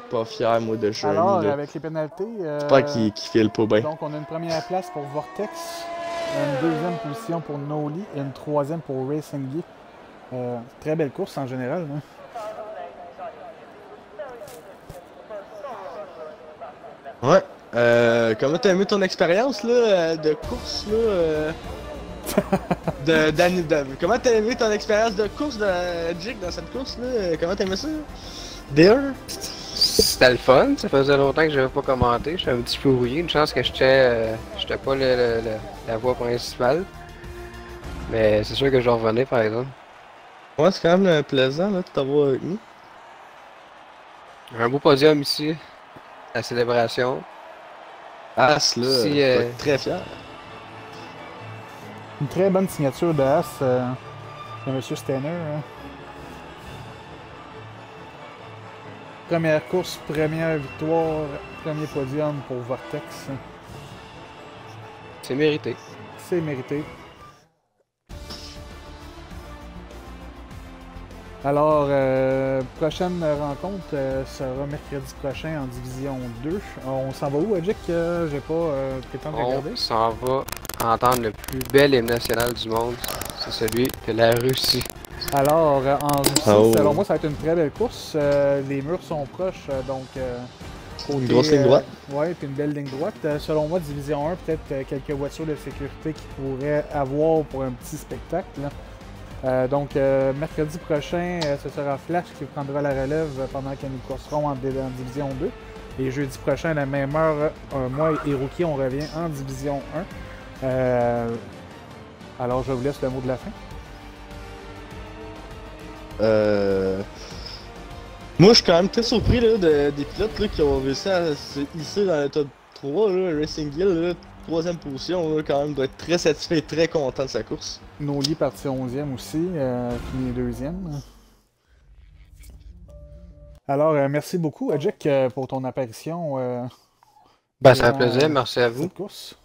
pas fier moi de Johnny, Alors, là. avec les pénalités, Pas qu'il file pas bien. donc on a une première place pour Vortex, une 2e position pour Noli et une 3e pour Racing Geek. Très belle course en général. Hein. Ouais. Comment t'as aimé ton expérience là de course là comment t'as aimé ton expérience de course de Jake dans cette course là? Comment t'as aimé ça? Dear? C'était le fun, ça faisait longtemps que j'avais pas commenté, j'étais un petit peu rouillé, une chance que j'étais pas la voix principale. Mais c'est sûr que je vais revenir par exemple. Ouais, c'est quand même plaisant là, de t'avoir avec nous. Un beau podium ici, la célébration. As là, Si, je dois être très fier. Une très bonne signature de As de M. Steiner. Hein. Première course, première victoire, premier podium pour Vortex. C'est mérité. C'est mérité. Alors, prochaine rencontre sera mercredi prochain en Division 2. On s'en va où, Jack? J'ai pas pris le temps de regarder. On s'en va entendre le plus bel hymne national du monde. C'est celui de la Russie. Alors, en Russie, Oh. selon moi, ça va être une très belle course. Les murs sont proches, donc... Une grosse ligne droite. Ouais, puis une belle ligne droite. Selon moi, Division 1, peut-être quelques voitures de sécurité qui pourraient avoir pour un petit spectacle. Donc, mercredi prochain, ce sera Flash qui prendra la relève pendant que nous courserons en Division 2. Et jeudi prochain, à la même heure, moi et Rookie, on revient en Division 1. Alors, je vous laisse le mot de la fin. Moi, je suis quand même très surpris là, des pilotes là, qui ont réussi à se hisser dans le top 3. Là. Racing Gill, là, 3e position, là, quand même, doit être très satisfait et très content de sa course. Noli parti 11e aussi, fini 2e. Alors, merci beaucoup, Jack, pour ton apparition. Ben, c'est un durant plaisir, merci à vous. cette course.